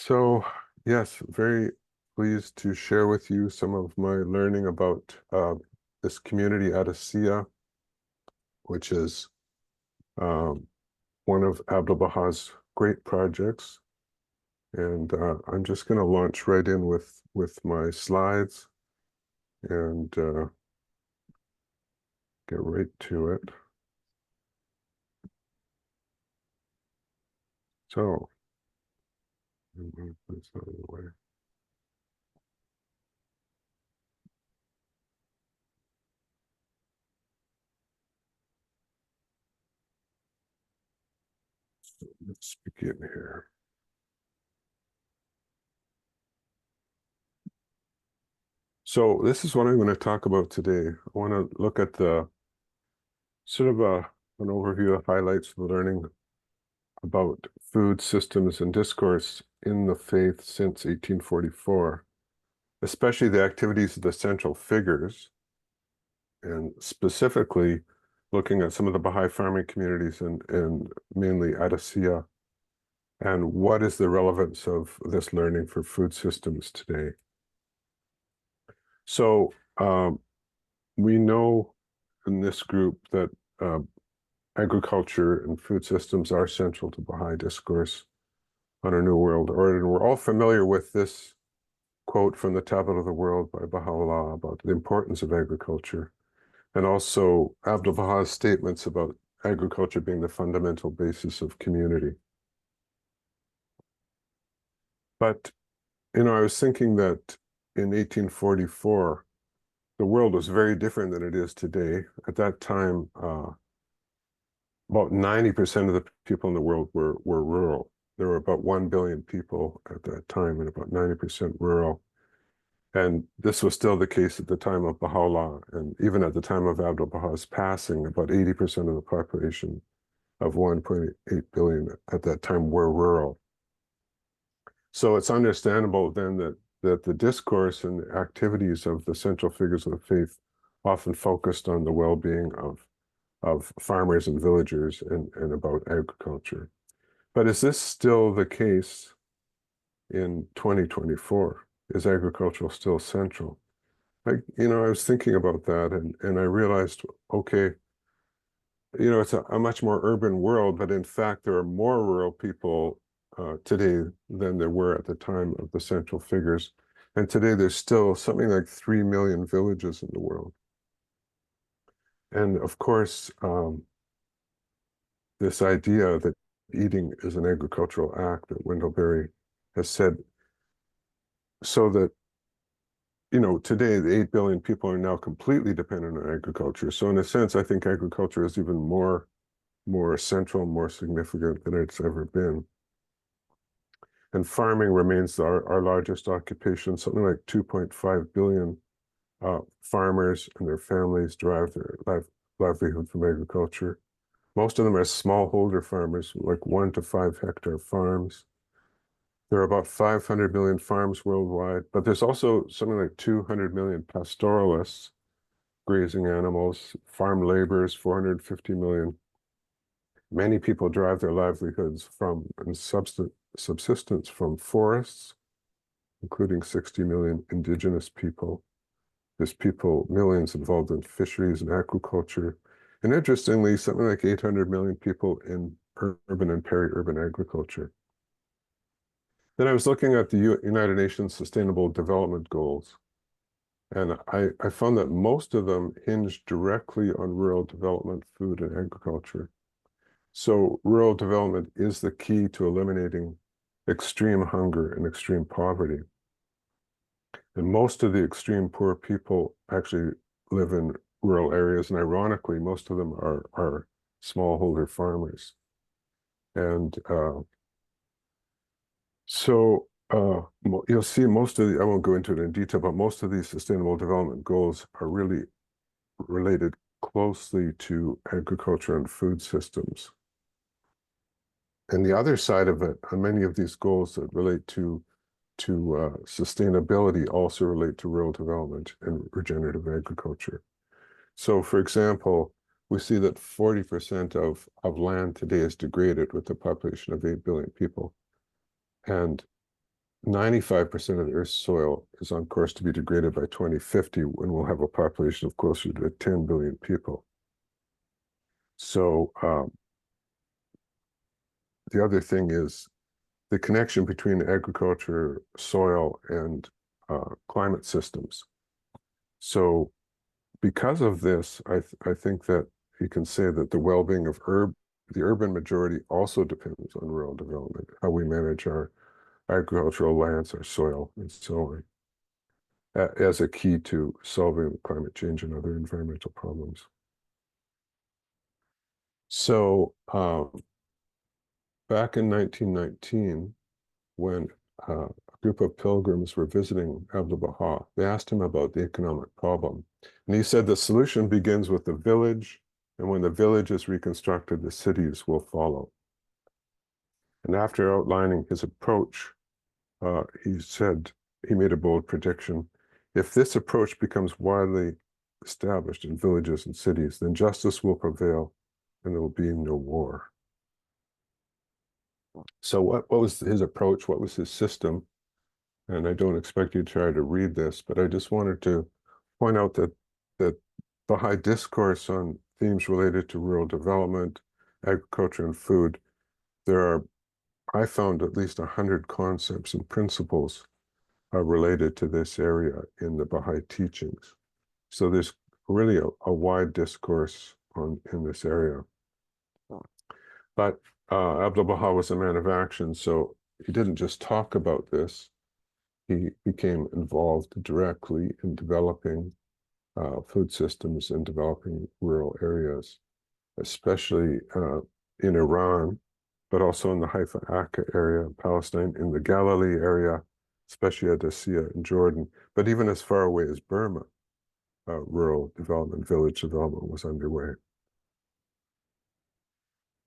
So, yes, very pleased to share with you some of my learning about this community, Adasíyyih, which is one of Abdu'l-Bahá's great projects. And I'm just going to launch right in with my slides and get right to it. So, move this out of the way. Let's begin here. So this is what I'm going to talk about today. I want to look at the sort of an overview of highlights of the learning about food systems and discourse in the faith since 1844, especially the activities of the central figures, and specifically looking at some of the Baha'i farming communities and mainly Adasíyyih, and what is the relevance of this learning for food systems today. So we know in this group that agriculture and food systems are central to Baha'i discourse on a New World Order. And we're all familiar with this quote from the Tablet of the World by Baha'u'llah about the importance of agriculture, and also Abdu'l-Bahá's statements about agriculture being the fundamental basis of community. But, I was thinking that in 1844, the world was very different than it is today. At that time, about 90% of the people in the world were rural. There were about 1 billion people at that time, and about 90% rural. And this was still the case at the time of Baha'u'llah, and even at the time of Abdu'l-Bahá's passing, about 80% of the population of 1.8 billion at that time were rural. So it's understandable then that the discourse and the activities of the central figures of the faith often focused on the well-being of farmers and villagers and about agriculture. But is this still the case in 2024? Is agriculture still central? I was thinking about that and I realized, okay, it's a much more urban world, but in fact, there are more rural people today than there were at the time of the central figures. And today there's still something like 3 million villages in the world. And of course, this idea that eating is an agricultural act that Wendell Berry has said, so that, today the 8 billion people are now completely dependent on agriculture. So in a sense, I think agriculture is even more central, more significant than it's ever been. And farming remains our largest occupation. Something like 2.5 billion farmers and their families derive their livelihood from agriculture. Most of them are smallholder farmers, like 1 to 5 hectare farms. There are about 500 million farms worldwide, but there's also something like 200 million pastoralists, grazing animals, farm laborers, 450 million. Many people derive their livelihoods from and subsistence from forests, including 60 million indigenous people. There's millions involved in fisheries and aquaculture. And interestingly, something like 800 million people in urban and peri-urban agriculture. Then I was looking at the United Nations Sustainable Development Goals, and I found that most of them hinge directly on rural development, food, and agriculture. So rural development is the key to eliminating extreme hunger and extreme poverty. And most of the extreme poor people actually live in rural areas, and ironically, most of them are smallholder farmers. And so you'll see most of I won't go into it in detail, but most of these sustainable development goals are really related closely to agriculture and food systems. And the other side of it, on many of these goals that relate to sustainability also relate to rural development and regenerative agriculture. So, for example, we see that 40% of land today is degraded with a population of 8 billion people. And 95% of the Earth's soil is on course to be degraded by 2050, when we'll have a population of closer to 10 billion people. So the other thing is the connection between agriculture, soil, and climate systems. So because of this, I think that you can say that the well-being of the urban majority also depends on rural development, how we manage our agricultural lands, our soil, and so on, as a key to solving climate change and other environmental problems. So back in 1919, when a group of pilgrims were visiting Abdu'l-Bahá, they asked him about the economic problem. And he said the solution begins with the village, and when the village is reconstructed, the cities will follow. And after outlining his approach, he said, he made a bold prediction: if this approach becomes widely established in villages and cities, then justice will prevail and there will be no war. So what was his approach? What was his system? And I don't expect you to try to read this, but I just wanted to point out that Baha'i discourse on themes related to rural development, agriculture, and food, there are, I found, at least 100 concepts and principles related to this area in the Baha'i teachings. So there's really a wide discourse in this area. But Abdu'l-Bahá was a man of action, so he didn't just talk about this. He became involved directly in developing food systems and developing rural areas, especially in Iran, but also in the Haifa Akka area, Palestine, in the Galilee area, especially Adasíyyih in Jordan, but even as far away as Burma, rural development, village development was underway.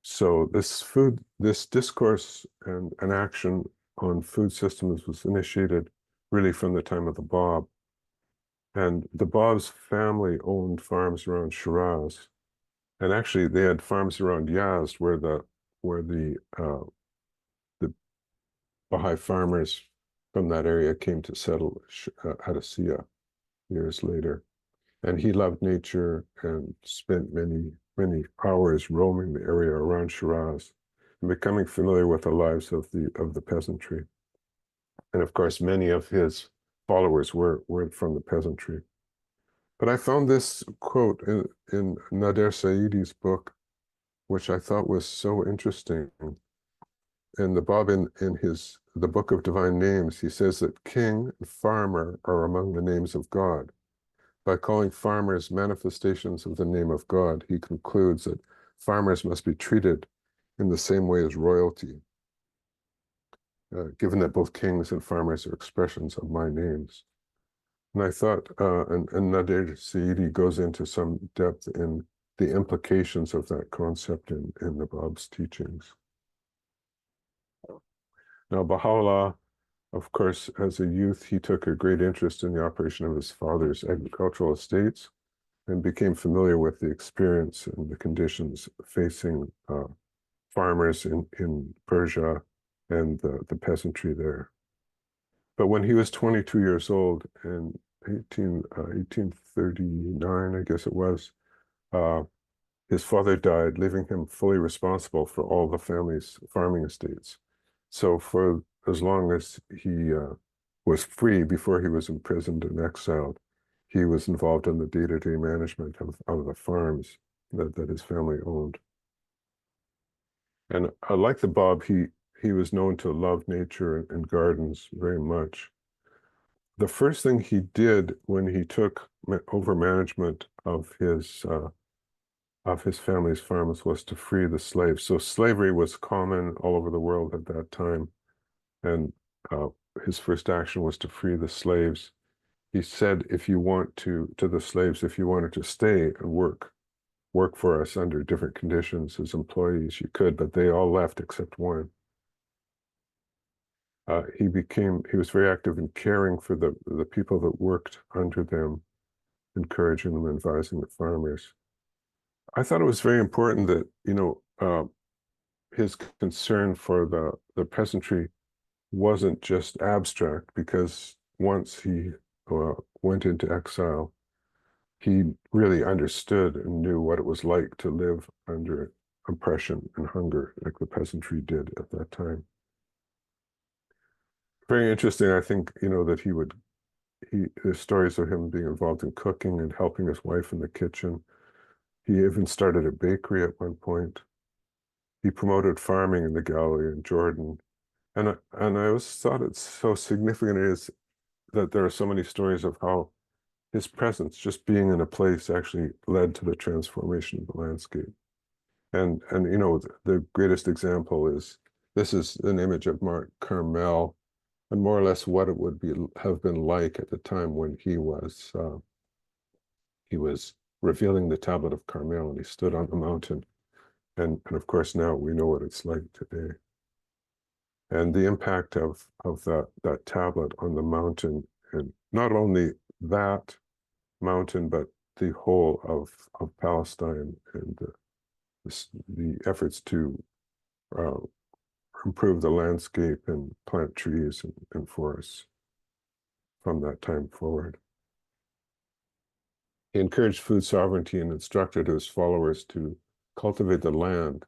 So this discourse and action on food systems was initiated really from the time of the Bab. And the Bab's family owned farms around Shiraz. And actually they had farms around Yazd where the Baha'i farmers from that area came to settle Adasíyyih years later. And he loved nature and spent many hours roaming the area around Shiraz and becoming familiar with the lives of the peasantry. And of course, many of his followers were from the peasantry. But I found this quote in Nader Sa'idi's book, which I thought was so interesting. And the Bab in the Book of Divine Names, he says that king and farmer are among the names of God. By calling farmers manifestations of the name of God, he concludes that farmers must be treated in the same way as royalty, given that both kings and farmers are expressions of my names. And I thought, and Nader Saidi goes into some depth in the implications of that concept in the Bab's teachings. Now, Baha'u'llah, of course, as a youth, he took a great interest in the operation of his father's agricultural estates and became familiar with the experience and the conditions facing farmers in Persia and the peasantry there. But when he was 22 years old in 1839, I guess it was, his father died, leaving him fully responsible for all the family's farming estates. So for as long as he was free before he was imprisoned and exiled, he was involved in the day-to-day management of the farms that his family owned. And like the Bab, he was known to love nature and gardens very much. The first thing he did when he took over management of his family's farms was to free the slaves. So slavery was common all over the world at that time. And his first action was to free the slaves. He said, if you want to the slaves, if you wanted to stay and work for us under different conditions as employees, you could, but they all left except one. He was very active in caring for the people that worked under them, encouraging them, advising the farmers. I thought it was very important that, his concern for the peasantry wasn't just abstract, because once he went into exile, he really understood and knew what it was like to live under oppression and hunger, like the peasantry did at that time. Very interesting, I think, that there's stories of him being involved in cooking and helping his wife in the kitchen. He even started a bakery at one point. He promoted farming in the Galilee and Jordan. And I always thought it's so significant is that there are so many stories of how his presence, just being in a place, actually led to the transformation of the landscape. And the greatest example is, this is an image of Mount Carmel, and more or less what it would have been like at the time when he was revealing the tablet of Carmel, and he stood on the mountain. And of course now we know what it's like today. And the impact of that tablet on the mountain, and not only that mountain, but the whole of Palestine, and the efforts to improve the landscape and plant trees and forests from that time forward. He encouraged food sovereignty and instructed his followers to cultivate the land,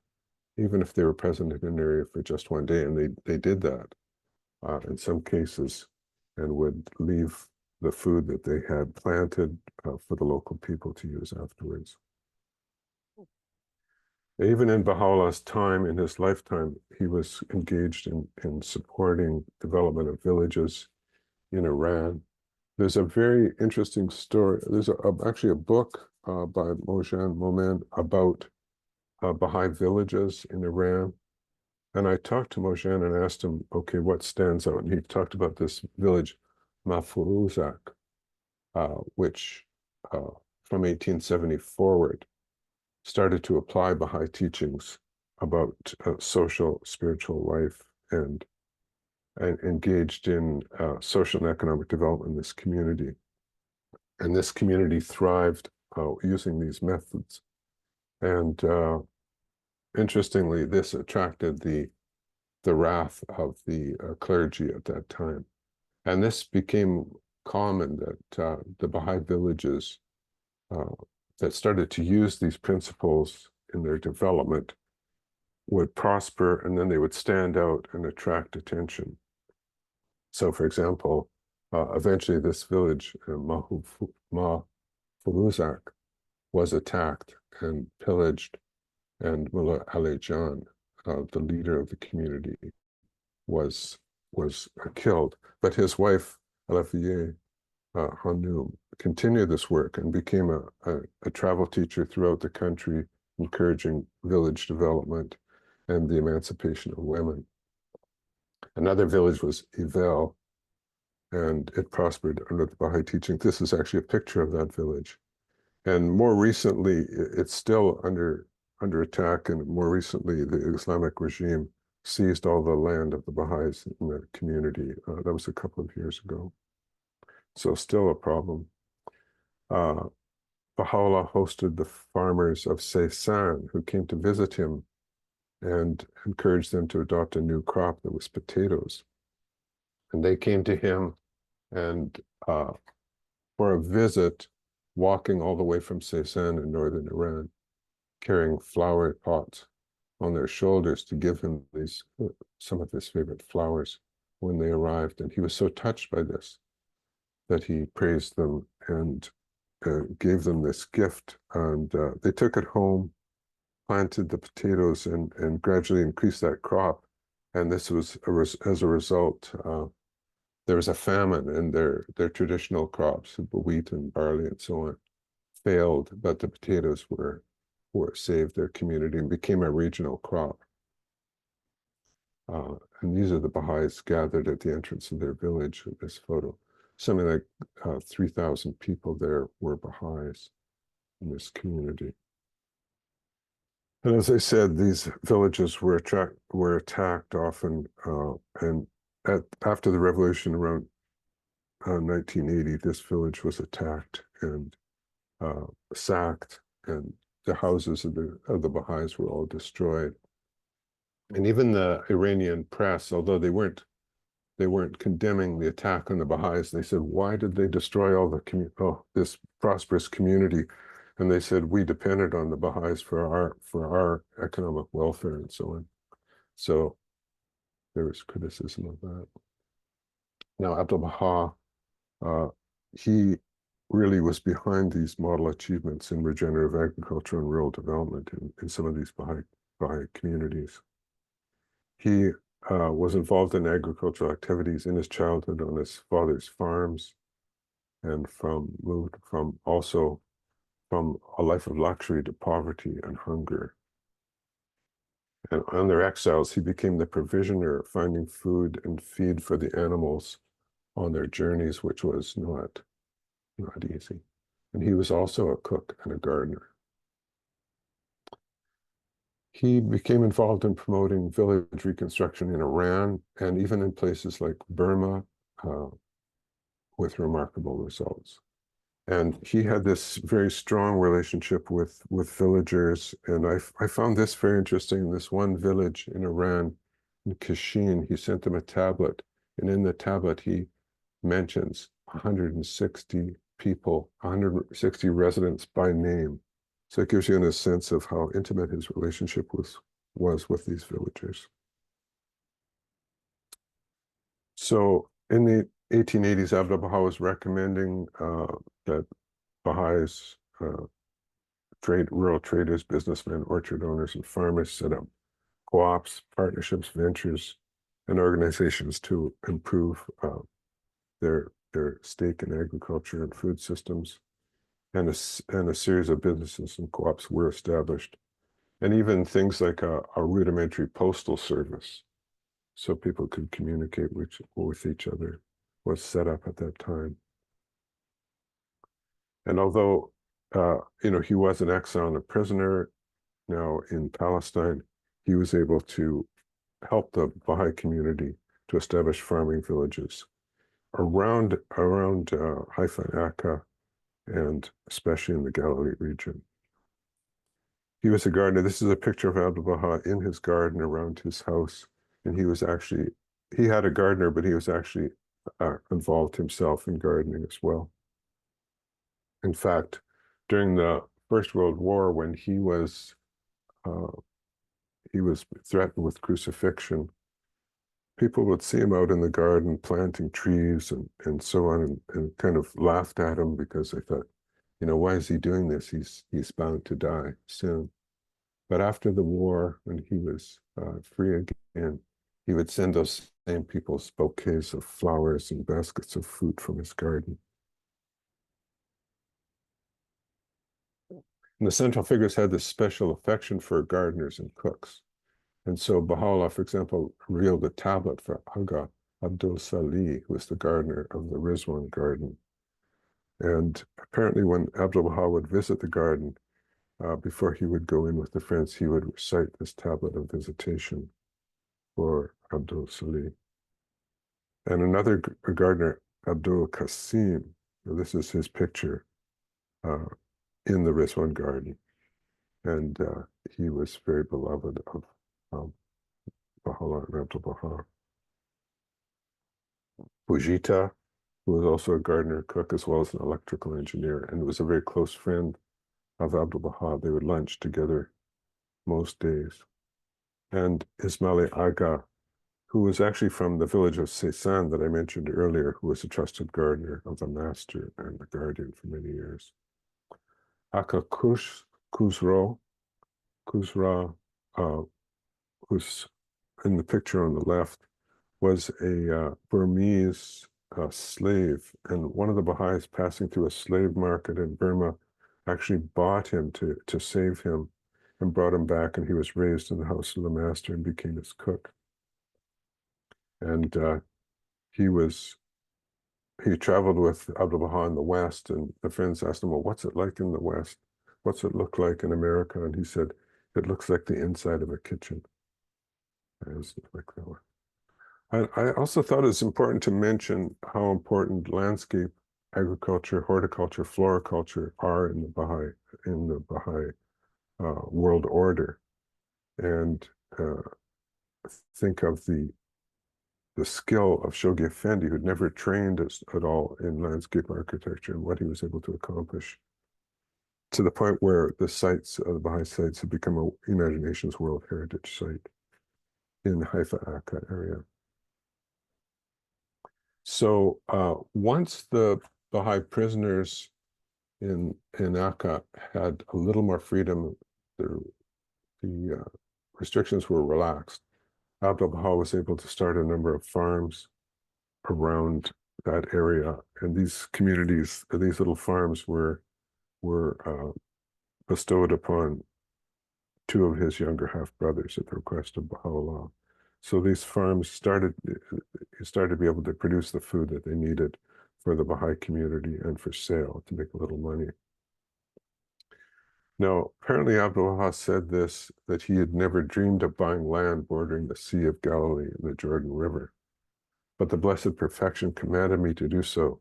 even if they were present in an area for just one day. And they did that in some cases, and would leave the food that they had planted for the local people to use afterwards. Even in Baha'u'llah's time, in his lifetime, he was engaged in supporting development of villages in Iran. There's a very interesting story. There's actually a book by Mojan Momen about Baha'i villages in Iran. And I talked to Mojan and asked him, okay, what stands out? And he talked about this village, Mafuruzak, which from 1870 forward started to apply Baha'i teachings about social, spiritual life, and engaged in social and economic development in this community. And this community thrived using these methods. And interestingly, this attracted the wrath of the clergy at that time. And this became common, that the Baha'i villages that started to use these principles in their development would prosper, and then they would stand out and attract attention. So, for example, eventually this village, Mafuruzak, was attacked and pillaged, and Mullah Ali Jan, the leader of the community, was killed. But his wife, Alafiyeh Hanum, continued this work and became a travel teacher throughout the country, encouraging village development and the emancipation of women. Another village was Ivel, and it prospered under the Baha'i teaching. This is actually a picture of that village. And more recently, it's still under attack, and more recently, the Islamic regime seized all the land of the Baha'is in the community. That was a couple of years ago. So still a problem. Baha'u'llah hosted the farmers of Seysan, who came to visit him, and encouraged them to adopt a new crop that was potatoes. And they came to him and for a visit, walking all the way from Seysan in northern Iran, carrying flower pots on their shoulders to give him some of his favorite flowers when they arrived. And he was so touched by this that he praised them and gave them this gift. And they took it home, planted the potatoes, and gradually increased that crop. And this was as a result, there was a famine, and their traditional crops, wheat and barley and so on, failed, but the potatoes were saved their community and became a regional crop. And these are the Baha'is gathered at the entrance of their village in this photo. Something like 3,000 people there were Baha'is in this community. And as I said, these villages were attacked often, and after the revolution around 1980, this village was attacked and sacked, and the houses of the Baha'is were all destroyed. And even the Iranian press, although they weren't they weren't condemning the attack on the Baha'is. They said, why did they destroy all this prosperous community? And they said, we depended on the Baha'is for our economic welfare and so on. So there was criticism of that. Now, Abdu'l-Bahá, he really was behind these model achievements in regenerative agriculture and rural development in some of these Baha'i communities. He was involved in agricultural activities in his childhood on his father's farms, and moved from a life of luxury to poverty and hunger. And on their exiles, he became the provisioner, finding food and feed for the animals on their journeys, which was not easy. And he was also a cook and a gardener. He became involved in promoting village reconstruction in Iran and even in places like Burma, with remarkable results. And he had this very strong relationship with villagers. And I found this very interesting. This one village in Iran, in Kashin, he sent them a tablet. And in the tablet, he mentions 160 people, 160 residents by name. So it gives you a sense of how intimate his relationship was with these villagers. So in the 1880s, Abdu'l-Bahá was recommending that Baha'is, rural traders, businessmen, orchard owners, and farmers set up co-ops, partnerships, ventures, and organizations to improve their stake in agriculture and food systems. And a series of businesses and co-ops were established. And even things like a rudimentary postal service, so people could communicate with each other, was set up at that time. And although, he was an exile and a prisoner now in Palestine, he was able to help the Baha'i community to establish farming villages around Haifa and Akka, and especially in the Galilee region. He was a gardener. This is a picture of Abdu'l-Bahá in his garden around his house. And he had a gardener, but he was actually involved himself in gardening as well. In fact, during the First World War, when he was threatened with crucifixion, people would see him out in the garden planting trees and so on, and kind of laughed at him because they thought, why is he doing this? He's bound to die soon. But after the war, when he was free again, he would send those same people bouquets of flowers and baskets of fruit from his garden. And the central figures had this special affection for gardeners and cooks. And so Baha'u'llah, for example, revealed a tablet for Aga Abdul-Salih, who was the gardener of the Rizwan garden. And apparently when Abdu'l-Bahá would visit the garden, before he would go in with the friends, he would recite this tablet of visitation for Abdul-Salih. And another gardener, Abdul Qasim, this is his picture in the Rizwan garden. And he was very beloved of Baha'u'llah and Abdu'l-Bahá. Fujita, who was also a gardener, cook, as well as an electrical engineer, and was a very close friend of Abdu'l-Bahá. They would lunch together most days. And Ismaili Aga, who was actually from the village of Seysan that I mentioned earlier, who was a trusted gardener of the master and the guardian for many years. Aka Khusra, who's in the picture on the left, was a Burmese slave, and one of the Baha'is passing through a slave market in Burma actually bought him to save him and brought him back, and he was raised in the house of the master and became his cook. And he traveled with Abdu'l-Bahá in the West, and the friends asked him, well, what's it like in the West? What's it look like in America? And he said, it looks like the inside of a kitchen. It was like that one. I also thought it's important to mention how important landscape agriculture, horticulture, floriculture are in the Baha'i world order. And think of the the skill of Shoghi Effendi, who'd never trained at all in landscape architecture, and what he was able to accomplish, to the point where the sites, the Baha'i sites, have become a Imaginations World Heritage Site in Haifa, Akka area. So once the Baha'i prisoners in Akka had a little more freedom, the restrictions were relaxed. Abdu'l-Bahá was able to start a number of farms around that area, and these communities, these little farms, were bestowed upon two of his younger half-brothers at the request of Baha'u'llah. So these farms started to be able to produce the food that they needed for the Baha'i community and for sale to make a little money. Now, apparently Abdu'l-Bahá said this, that he had never dreamed of buying land bordering the Sea of Galilee and the Jordan River, but the Blessed Perfection commanded me to do so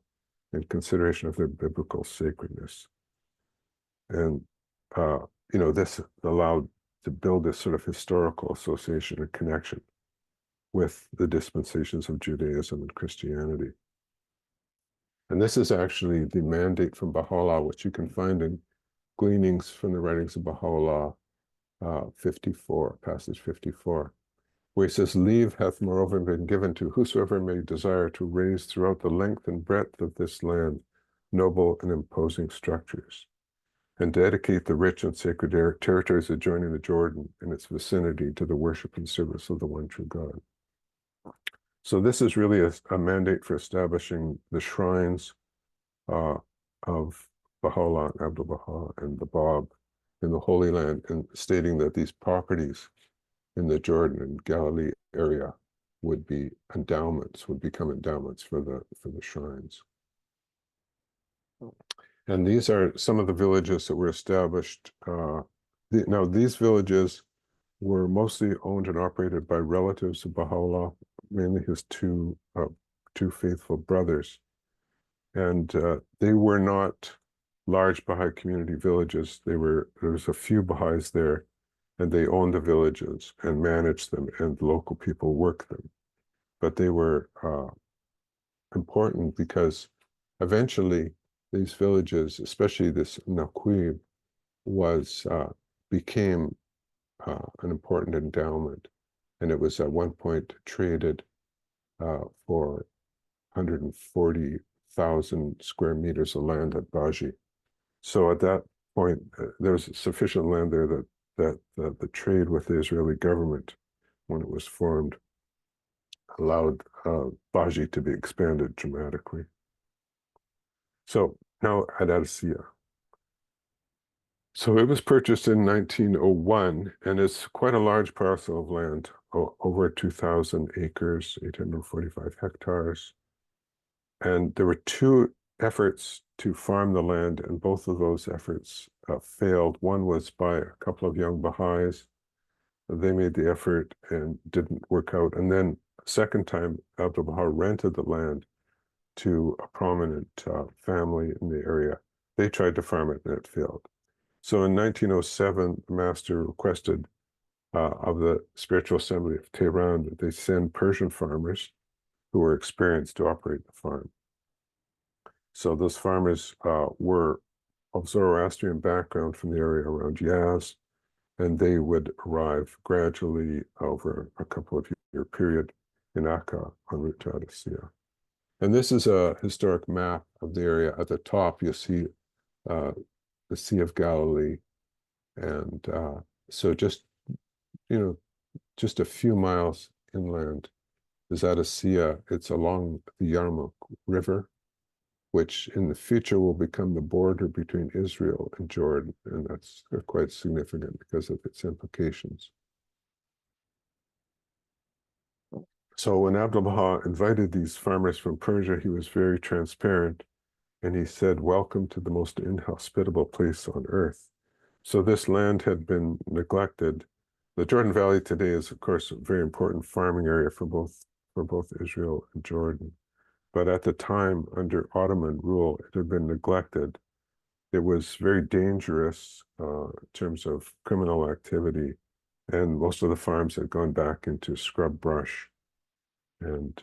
in consideration of their biblical sacredness. And, this allowed to build this sort of historical association and connection with the dispensations of Judaism and Christianity. And this is actually the mandate from Baha'u'llah, which you can find in Gleanings from the Writings of Baha'u'llah, 54, passage 54, where he says, "Leave hath moreover been given to whosoever may desire to raise throughout the length and breadth of this land noble and imposing structures, and dedicate the rich and sacred territories adjoining the Jordan and its vicinity to the worship and service of the one true God." So this is really a mandate for establishing the shrines of Baha'u'llah, Abdu'l-Bahá, and the Bab in the Holy Land, and stating that these properties in the Jordan and Galilee area would be endowments, would become endowments for the shrines. And these are some of the villages that were established. Now, these villages were mostly owned and operated by relatives of Baha'u'llah, mainly his two faithful brothers. And they were not large Baha'i community villages. There was a few Baha'is there, and they owned the villages and managed them, and local people worked them. But they were important because eventually these villages, especially this Naqib, became an important endowment, and it was at one point traded for 140,000 square meters of land at Baji. So at that point, there was sufficient land there that the trade with the Israeli government, when it was formed, allowed Baji to be expanded dramatically. So now at Adasíyyih. So it was purchased in 1901, and it's quite a large parcel of land, over 2,000 acres, 845 hectares. And there were two efforts to farm the land, and both of those efforts failed. One was by a couple of young Baha'is. They made the effort and didn't work out. And then a second time, Abdu'l-Bahá rented the land to a prominent family in the area. They tried to farm it, and it failed. So in 1907, the master requested of the Spiritual Assembly of Tehran that they send Persian farmers who were experienced to operate the farm. So those farmers were of Zoroastrian background from the area around Yazd, and they would arrive gradually over a couple of year period in Akka en route to Adasíyyih. And this is a historic map of the area. At the top, you see the Sea of Galilee, and so just a few miles inland is Adasíyyih. It's along the Yarmouk River, which in the future will become the border between Israel and Jordan, and that's quite significant because of its implications. So when Abdu'l-Bahá invited these farmers from Persia, he was very transparent, and he said, "Welcome to the most inhospitable place on earth." So this land had been neglected. The Jordan Valley today is, of course, a very important farming area for both Israel and Jordan. But at the time, under Ottoman rule, it had been neglected. It was very dangerous in terms of criminal activity, and most of the farms had gone back into scrub brush. And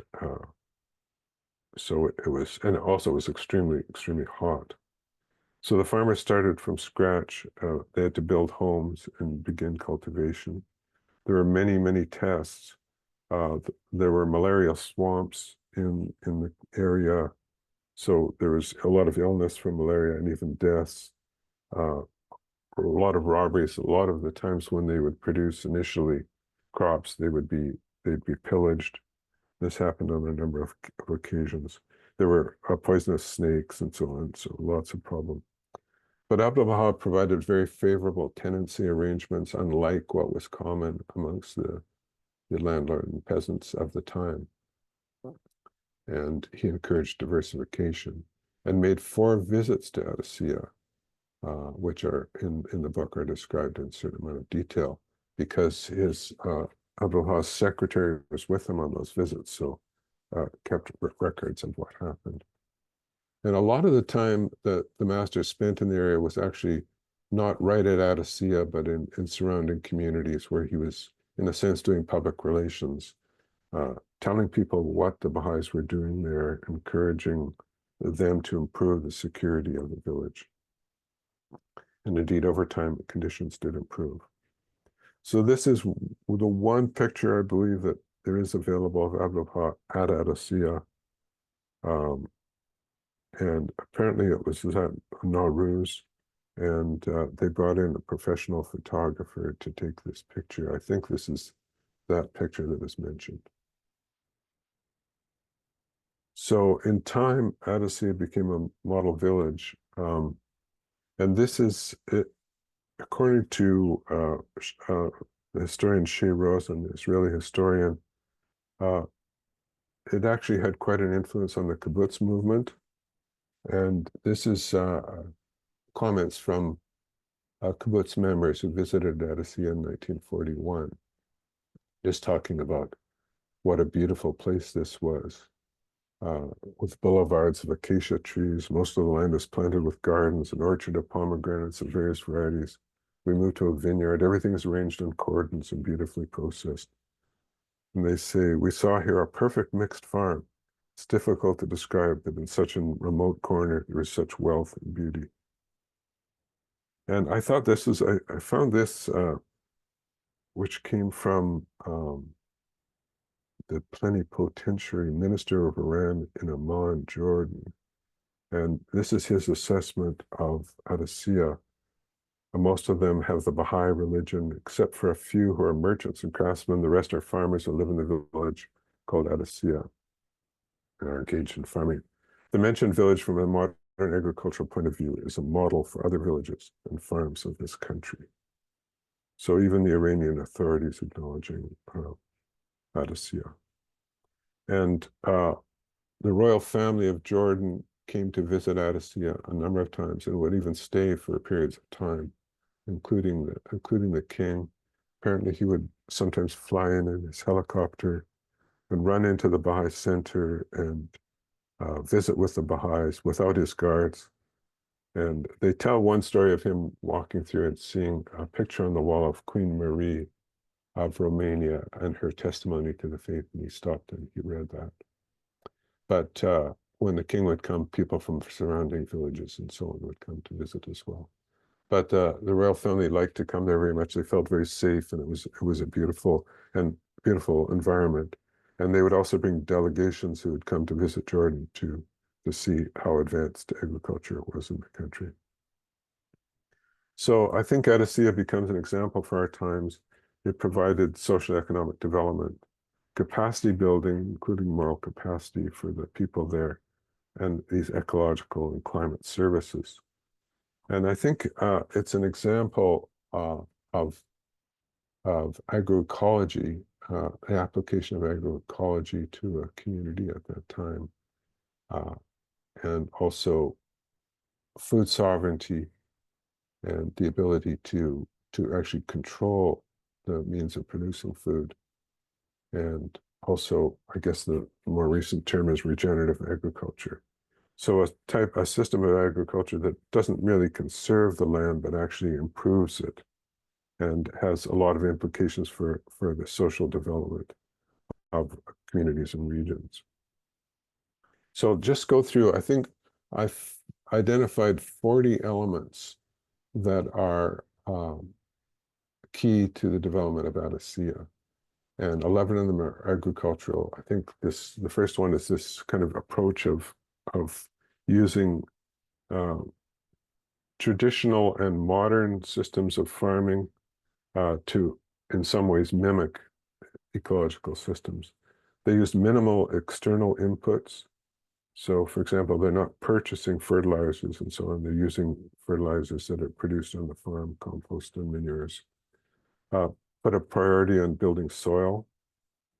so it was, and also it was extremely, extremely hot. So the farmers started from scratch. They had to build homes and begin cultivation. There were many, many tests. There were malarial swamps in the area. So there was a lot of illness from malaria and even deaths. A lot of robberies. A lot of the times when they would produce initially crops, they'd be pillaged. This happened on a number of occasions. There were poisonous snakes and so on, so lots of problems. But Abdu'l-Bahá provided very favorable tenancy arrangements, unlike what was common amongst the landlord and peasants of the time. And he encouraged diversification and made 4 visits to Adasíyyih, which are in the book are described in a certain amount of detail, because his Abdu'l-Bahá's secretary was with him on those visits, so kept records of what happened. And a lot of the time that the master spent in the area was actually not right at Adasíyyih, but in surrounding communities where he was, in a sense, doing public relations, telling people what the Baha'is were doing there, encouraging them to improve the security of the village. And indeed, over time, conditions did improve. So this is the one picture, I believe, that there is available of Abdu'l-Bahá at Adasíyyih. And apparently it was at Nauruz, and they brought in a professional photographer to take this picture. I think this is that picture that is mentioned. So in time, Adasíyyih became a model village. And this is, according to the historian Shea Rosen, Israeli historian, it actually had quite an influence on the kibbutz movement. And this is comments from kibbutz members who visited Adasíyyih in 1941, just talking about what a beautiful place this was, with boulevards of acacia trees. Most of the land is planted with gardens, an orchard of pomegranates of various varieties. We moved to a vineyard. Everything is arranged in cordons and beautifully processed. And they say, we saw here a perfect mixed farm. It's difficult to describe that in such a remote corner, there is such wealth and beauty. And I thought this is, I found this, which came from the plenipotentiary minister of Iran in Amman, Jordan. And this is his assessment of Adasíyyih. Most of them have the Bahá'í religion, except for a few who are merchants and craftsmen. The rest are farmers who live in the village called Adasíyyih and are engaged in farming. The mentioned village from a modern agricultural point of view is a model for other villages and farms of this country. So even the Iranian authorities acknowledging Adasíyyih. And the royal family of Jordan came to visit Adasíyyih a number of times and would even stay for periods of time, including the king. Apparently he would sometimes fly in his helicopter and run into the Baha'i center and visit with the Baha'is without his guards. And they tell one story of him walking through and seeing a picture on the wall of Queen Marie of Romania and her testimony to the faith, and he stopped and he read that. But when the king would come, people from surrounding villages and so on would come to visit as well. But the royal family liked to come there very much. They felt very safe, and it was a beautiful environment. And they would also bring delegations who would come to visit Jordan to see how advanced agriculture was in the country. So I think Adasíyyih becomes an example for our times. It provided social economic development, capacity building, including moral capacity for the people there, and these ecological and climate services. And I think it's an example of agroecology, the application of agroecology to a community at that time, and also food sovereignty and the ability to actually control the means of producing food. And also, I guess the more recent term is regenerative agriculture. So a system of agriculture that doesn't really conserve the land, but actually improves it and has a lot of implications for the social development of communities and regions. So just go through, I think I've identified 40 elements that are key to the development of Adasíyyih, and 11 of them are agricultural. I think the first one is this kind of approach of using traditional and modern systems of farming to, in some ways, mimic ecological systems. They use minimal external inputs. So, for example, they're not purchasing fertilizers and so on. They're using fertilizers that are produced on the farm, compost and manures. Put a priority on building soil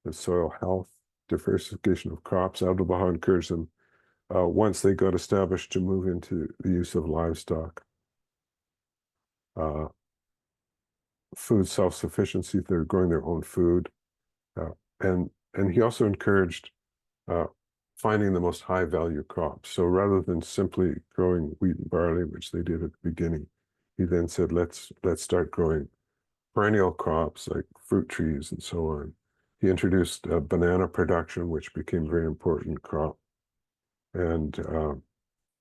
and soil health, diversification of crops. Abdu'l-Bahá encouraged them, once they got established, to move into the use of livestock. Food self-sufficiency, they're growing their own food. And he also encouraged finding the most high-value crops. So rather than simply growing wheat and barley, which they did at the beginning, he then said, let's start growing perennial crops like fruit trees and so on. He introduced banana production, which became a very important crop. And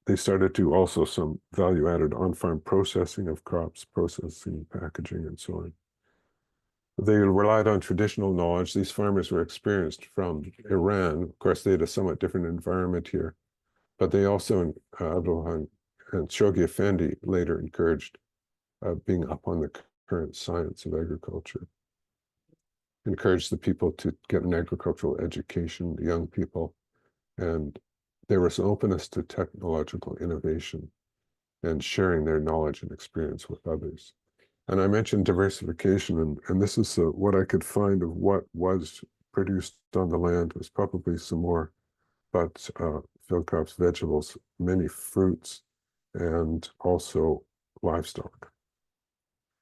they started to also some value-added on-farm processing of crops, processing, packaging, and so on. They relied on traditional knowledge. These farmers were experienced from Iran. Of course, they had a somewhat different environment here, but they also, Abdu'l-Bahá and Shoghi Effendi later encouraged being up on the current science of agriculture. Encouraged the people to get an agricultural education, the young people, and there was openness to technological innovation and sharing their knowledge and experience with others. And I mentioned diversification, and this is what I could find of what was produced on the land. Was probably some more, but field crops, vegetables, many fruits, and also livestock.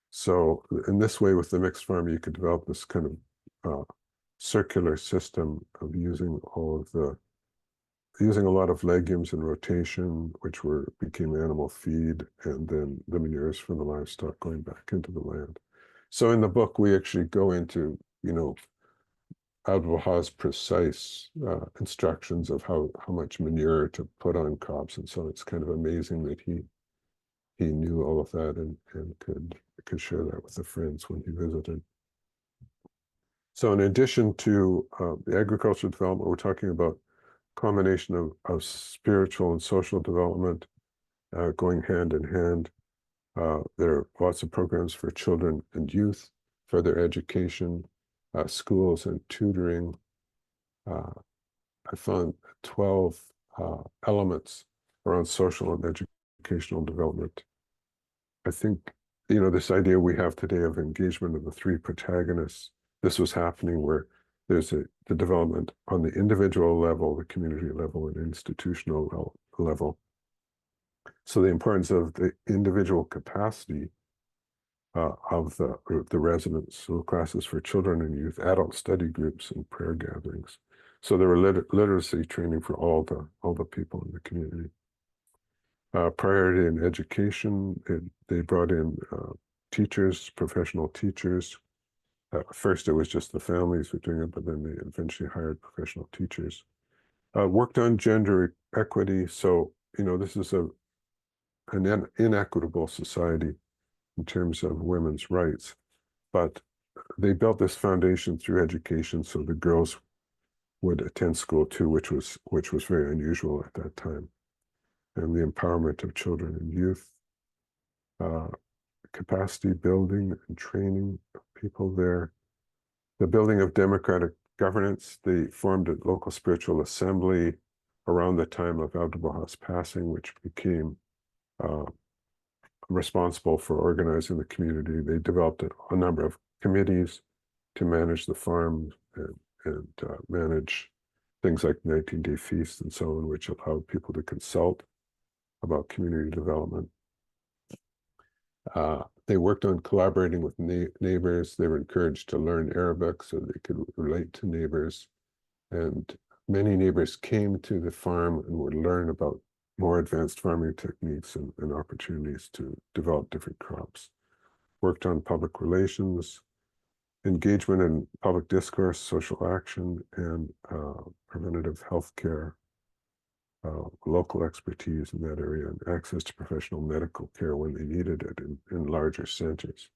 So in this way, with the mixed farm, you could develop this kind of circular system of using a lot of legumes in rotation, which became animal feed, and then the manures from the livestock going back into the land. So in the book, we actually go into, Abdu'l-Bahā's precise instructions of how much manure to put on crops, and so it's kind of amazing that he knew all of that and could share that with the friends when he visited. So in addition to the agricultural development, we're talking about combination of spiritual and social development going hand in hand. There are lots of programs for children and youth, further education, schools and tutoring. I found 12 elements around social and educational development. I think, this idea we have today of engagement of the three protagonists, this was happening where there's the development on the individual level, the community level, and institutional level. So the importance of the individual capacity of the residents, so classes for children and youth, adult study groups, and prayer gatherings. So there were literacy training for all the people in the community. Priority in education, they brought in teachers, professional teachers. First, it was just the families who were doing it, but then they eventually hired professional teachers. Worked on gender equity. So, this is an inequitable society in terms of women's rights, but they built this foundation through education so the girls would attend school too, which was very unusual at that time. And the empowerment of children and youth, capacity building and training of people there, the building of democratic governance. They formed a local spiritual assembly around the time of Abdu'l-Bahā's passing, which became responsible for organizing the community. They developed a number of committees to manage the farm and manage things like 19-day feasts and so on, which allowed people to consult about community development. They worked on collaborating with neighbors. They were encouraged to learn Arabic so they could relate to neighbors. And many neighbors came to the farm and would learn about more advanced farming techniques and opportunities to develop different crops. Worked on public relations, engagement in public discourse, social action, and preventative health care, local expertise in that area, and access to professional medical care when they needed it in larger centers.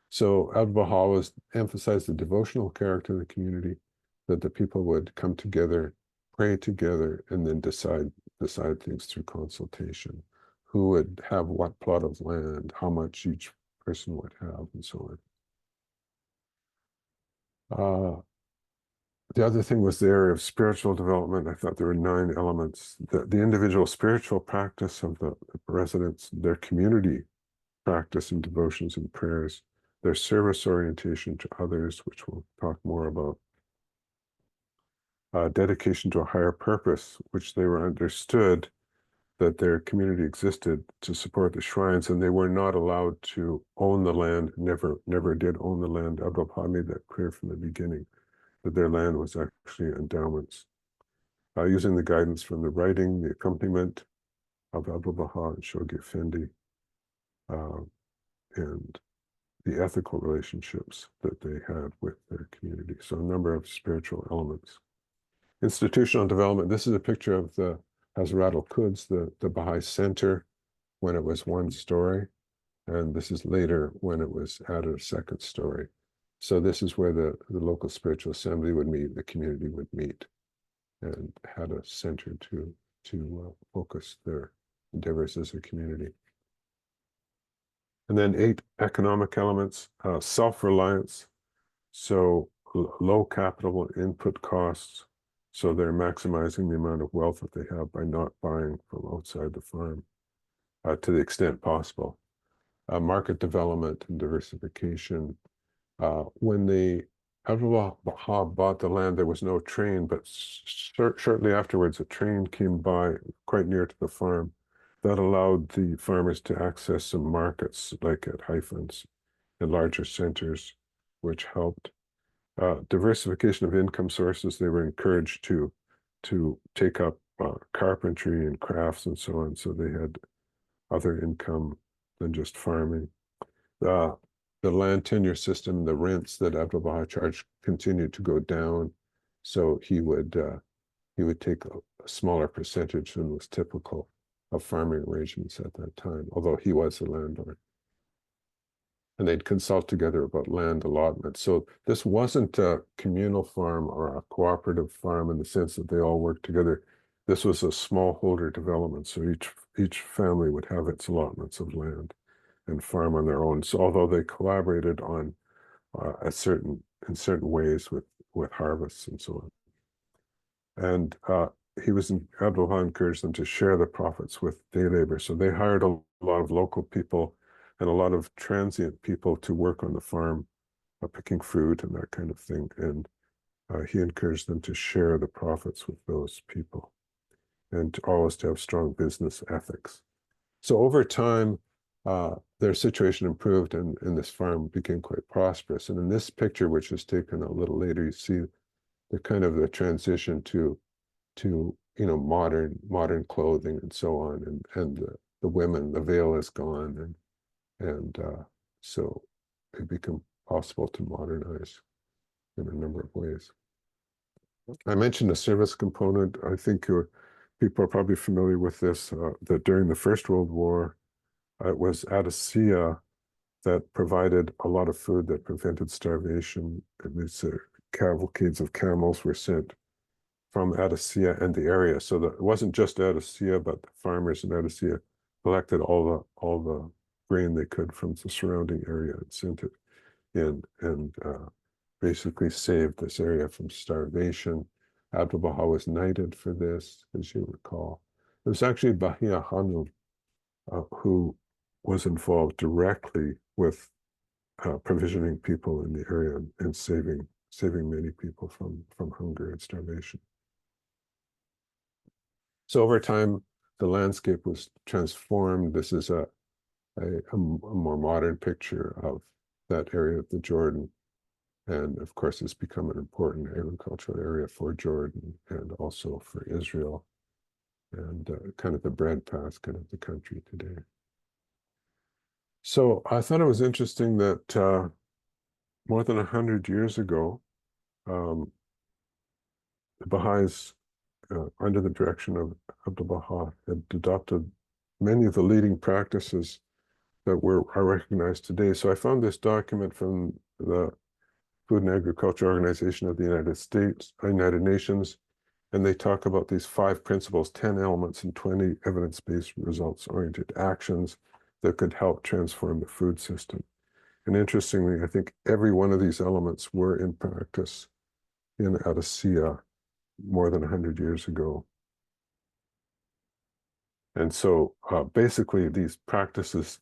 So Abdu'l-Bahá was emphasized the devotional character of the community, that the people would come together, pray together, and then decide things through consultation. Who would have what plot of land, how much each person would have, and so on. The other thing was the area of spiritual development. I thought there were 9 elements. The individual spiritual practice of the residents, their community practice and devotions and prayers, their service orientation to others, which we'll talk more about, dedication to a higher purpose, which they were understood that their community existed to support the shrines, and they were not allowed to own the land, never did own the land. Abdu'l-Bahá made that clear from the beginning, that their land was actually endowments. Using the guidance from the writing, the accompaniment of Abdu'l-Bahá and Shoghi Effendi, and the ethical relationships that they had with their community. So a number of spiritual elements. Institutional development. This is a picture of the Hazrat al-Quds, the Baha'i Center, when it was 1 story. And this is later when it was added a 2nd story. So this is where the local spiritual assembly would meet, the community would meet, and had a center to focus their endeavors as a community. And then 8 economic elements, self-reliance, so low capital input costs, so they're maximizing the amount of wealth that they have by not buying from outside the farm to the extent possible. Market development and diversification. When the Abdu'l-Bahá bought the land, there was no train, but shortly afterwards, a train came by quite near to the farm that allowed the farmers to access some markets, like at Haifans and larger centers, which helped. Diversification of income sources. They were encouraged to take up carpentry and crafts and so on, so they had other income than just farming. The land tenure system, the rents that Abdu'l-Bahá charged continued to go down, so he would take a smaller percentage than was typical of farming arrangements at that time, although he was the landlord. And they'd consult together about land allotment. So this wasn't a communal farm or a cooperative farm in the sense that they all worked together. This was a smallholder development, so each family would have its allotments of land and farm on their own. So although they collaborated on in certain ways with harvests and so on. And Abdu'l-Bahá encouraged them to share the profits with day labor. So they hired a lot of local people and a lot of transient people to work on the farm, picking fruit and that kind of thing. And he encouraged them to share the profits with those people and always to have strong business ethics. So over time, their situation improved and this farm became quite prosperous. And in this picture, which was taken a little later, you see the transition to modern clothing and so on, and the women, the veil is gone, and so it became possible to modernize in a number of ways. I mentioned a service component. I think people are probably familiar with this, that during the First World War, it was Adasíyyih that provided a lot of food that prevented starvation. And these cavalcades of camels were sent from Adasíyyih and the area. So that it wasn't just Adasíyyih, but the farmers in Adasíyyih collected all the grain they could from the surrounding area and sent it in, and basically saved this area from starvation. Abdu'l-Bahá was knighted for this, as you recall. It was actually Bahia Hanum who was involved directly with provisioning people in the area and saving many people from hunger and starvation. So over time, the landscape was transformed. This is a more modern picture of that area of the Jordan. And of course, it's become an important agricultural area for Jordan and also for Israel, and kind of the breadbasket of the country today. So I thought it was interesting that more than 100 years ago, the Baha'is, under the direction of Abdu'l-Bahá, had adopted many of the leading practices that are recognized today. So I found this document from the Food and Agriculture Organization of the United Nations, and they talk about these 5 principles, 10 elements, and 20 evidence-based results-oriented actions that could help transform the food system. And interestingly, I think every one of these elements were in practice in Adasíyyih more than 100 years ago. And so basically these practices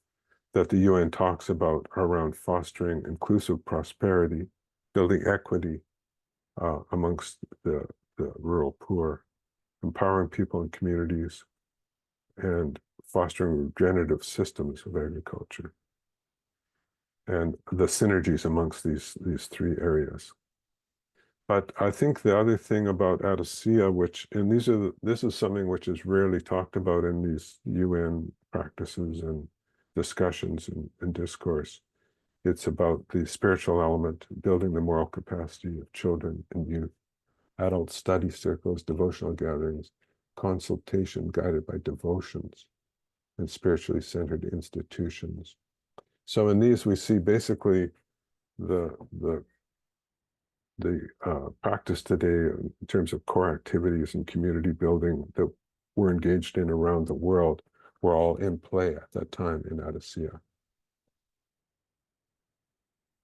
that the UN talks about are around fostering inclusive prosperity, building equity amongst the rural poor, empowering people and communities, and fostering regenerative systems of agriculture, and the synergies amongst these 3 areas. But I think the other thing about Adasíyyih, this is something which is rarely talked about in these UN practices and discussions and discourse. It's about the spiritual element, building the moral capacity of children and youth, adult study circles, devotional gatherings, consultation guided by devotions, and spiritually centered institutions. So in these, we see basically the practice today in terms of core activities and community building that we're engaged in around the world were all in play at that time in Adasíyyih.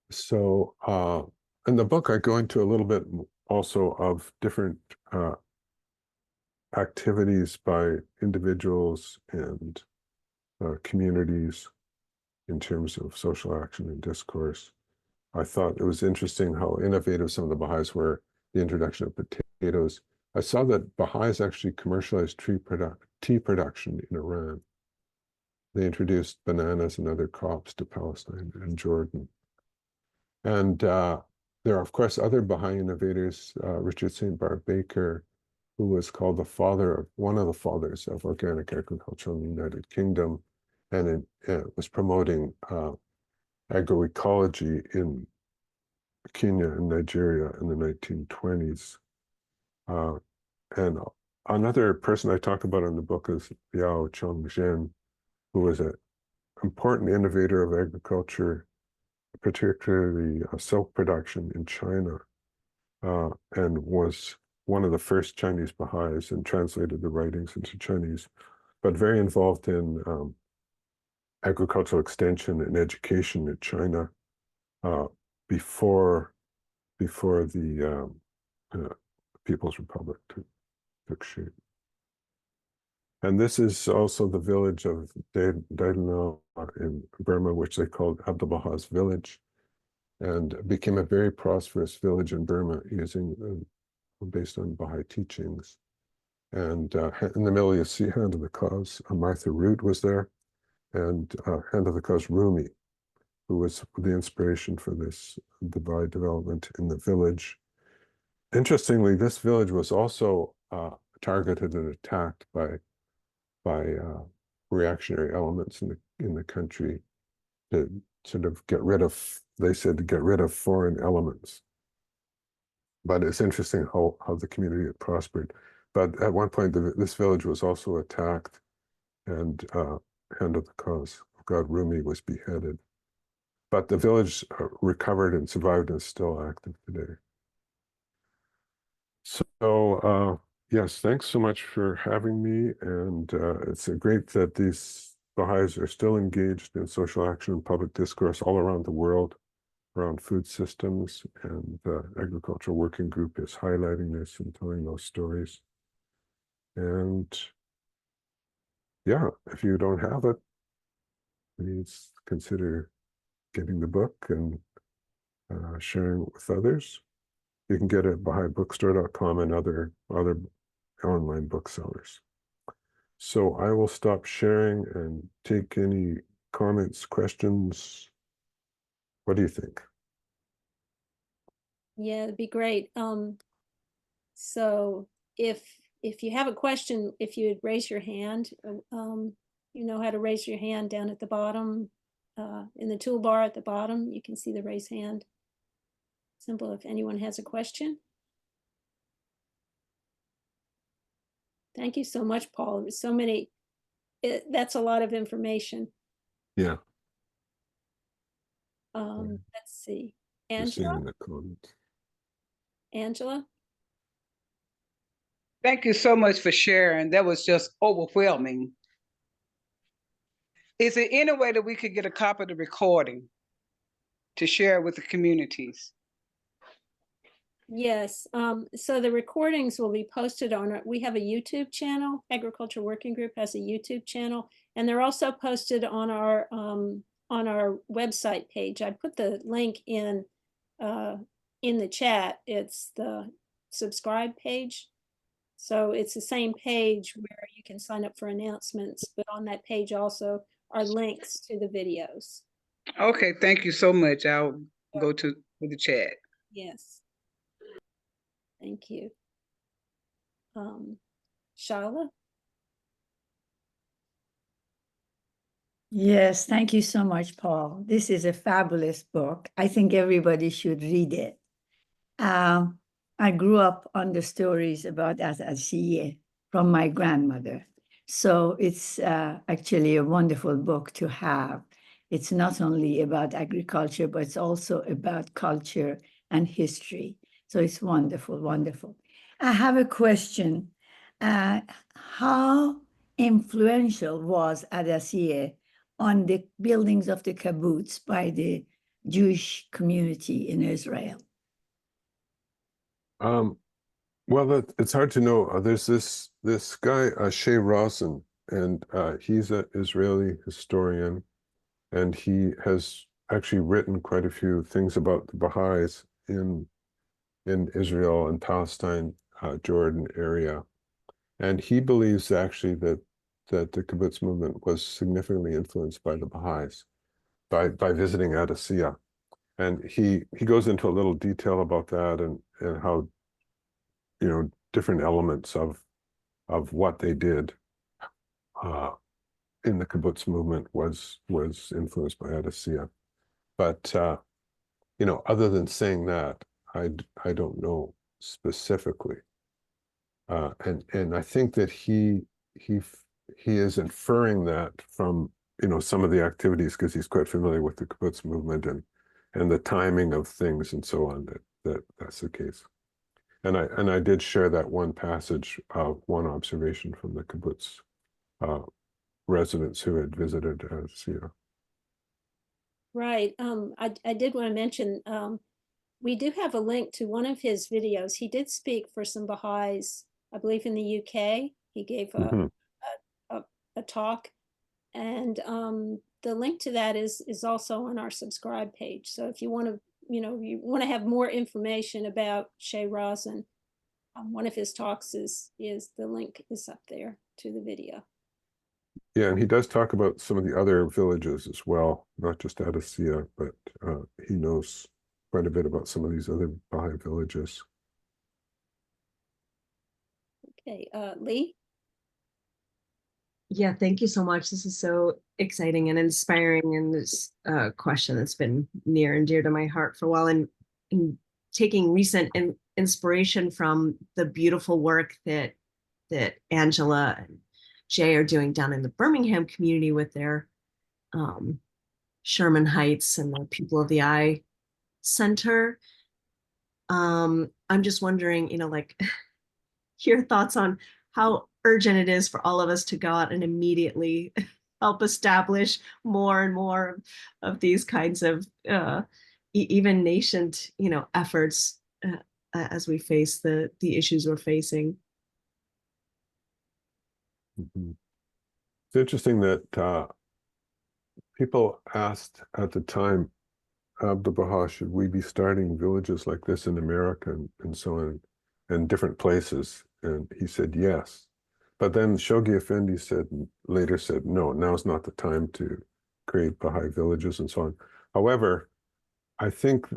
So in the book, I go into a little bit also of different activities by individuals and communities in terms of social action and discourse. I thought it was interesting how innovative some of the Baha'is were, the introduction of potatoes. I saw that Baha'is actually commercialized tea production in Iran. They introduced bananas and other crops to Palestine and Jordan. And there are, of course, other Baha'i innovators, Richard St. Barbe Baker, who was called one of the fathers of organic agriculture in the United Kingdom, and was promoting agroecology in Kenya and Nigeria in the 1920s. And another person I talk about in the book is Yao Chongzhen, who was an important innovator of agriculture, particularly silk production in China, and was one of the first Chinese Baha'is and translated the writings into Chinese, but very involved in agricultural extension and education in China before the People's Republic took shape. And this is also the village of Daidanao in Burma, which they called Abdu'l-Bahā's village, and became a very prosperous village in Burma based on Baha'i teachings. And in the middle, you see Hand of the Cause. Martha Root was there, and Hand of the Cause Rumi, who was the inspiration for this Baha'i development in the village. Interestingly, this village was also targeted and attacked by reactionary elements in the country to sort of get rid of, they said, to get rid of foreign elements. But it's interesting how the community had prospered. But at one point, this village was also attacked, and Hand of the Cause of God Rumi was beheaded. But the village recovered and survived and is still active today. So yes, thanks so much for having me. And it's great that these Baha'is are still engaged in social action and public discourse all around the world around food systems. And the Agricultural Working Group is highlighting this and telling those stories. And yeah, if you don't have it, please consider getting the book and sharing it with others. You can get it at BahaiBookstore.com and other online booksellers. So I will stop sharing and take any comments, questions. What do you think? Yeah, it'd be great. So if you have a question, if you would raise your hand, you know how to raise your hand down at the bottom, in the toolbar at the bottom, you can see the raise hand. simple if anyone has a question. Thank you so much, Paul. It was so many, that's a lot of information. Yeah. Let's see. Just seeing Angela? in the comments. Angela? Thank you so much for sharing. That was just overwhelming. Is there any way that we could get a copy of the recording to share with the communities? Yes, so the recordings will be posted on, we have a YouTube channel, Agriculture Working Group has a YouTube channel, and they're also posted on our website page. I put the link in the chat. It's the subscribe page. So it's the same page where you can sign up for announcements, but on that page also are links to the videos. Okay, thank you so much. I'll go to the chat. Yes. Thank you. Shala? Yes, thank you so much, Paul. This is a fabulous book. I think everybody should read it. I grew up on the stories about Adasíyyih from my grandmother. So it's actually a wonderful book to have. It's not only about agriculture, but it's also about culture and history. So it's wonderful, wonderful. I have a question. How influential was Adasíyyih on the buildings of the kibbutz by the Jewish community in Israel? Well, it's hard to know. There's this guy, Shea Rosen, and he's an Israeli historian, and he has actually written quite a few things about the Baha'is in Israel and Palestine, Jordan area. And he believes actually that the kibbutz movement was significantly influenced by the Baha'is, by visiting Adasíyyih. And he goes into a little detail about that and how, you know, different elements of what they did in the kibbutz movement was influenced by Adasíyyih. But you know, other than saying that, I don't know specifically. And I think that he is inferring that from, you know, some of the activities, because he's quite familiar with the kibbutz movement and the timing of things and so on, that's the case. And I did share that one passage, one observation from the kibbutz residents who had visited Adasíyyih. Right. I did want to mention, we do have a link to one of his videos. He did speak for some Baha'is, I believe in the UK. He gave a talk, and the link to that is also on our subscribe page. So if you want to, you know, you want to have more information about Shea Rosen, one of his talks is the link is up there to the video. Yeah, and he does talk about some of the other villages as well, not just Adasíyyih, but he knows quite a bit about some of these other Baha'i villages. Okay, Lee? Yeah, thank you so much. This is so exciting and inspiring, and this question that's been near and dear to my heart for a while, and taking recent inspiration from the beautiful work that Angela and Jay are doing down in the Birmingham community with their Sherman Heights and the People of the Eye Center. I'm just wondering, you know, like your thoughts on how urgent it is for all of us to go out and immediately help establish more and more of these kinds of even nascent, you know, efforts as we face the issues we're facing. It's interesting that people asked at the time, Abdu'l-Bahá, should we be starting villages like this in America and so on, and different places? And he said yes. But then Shoghi Effendi later said, no, now's not the time to create Baha'i villages and so on. However, I think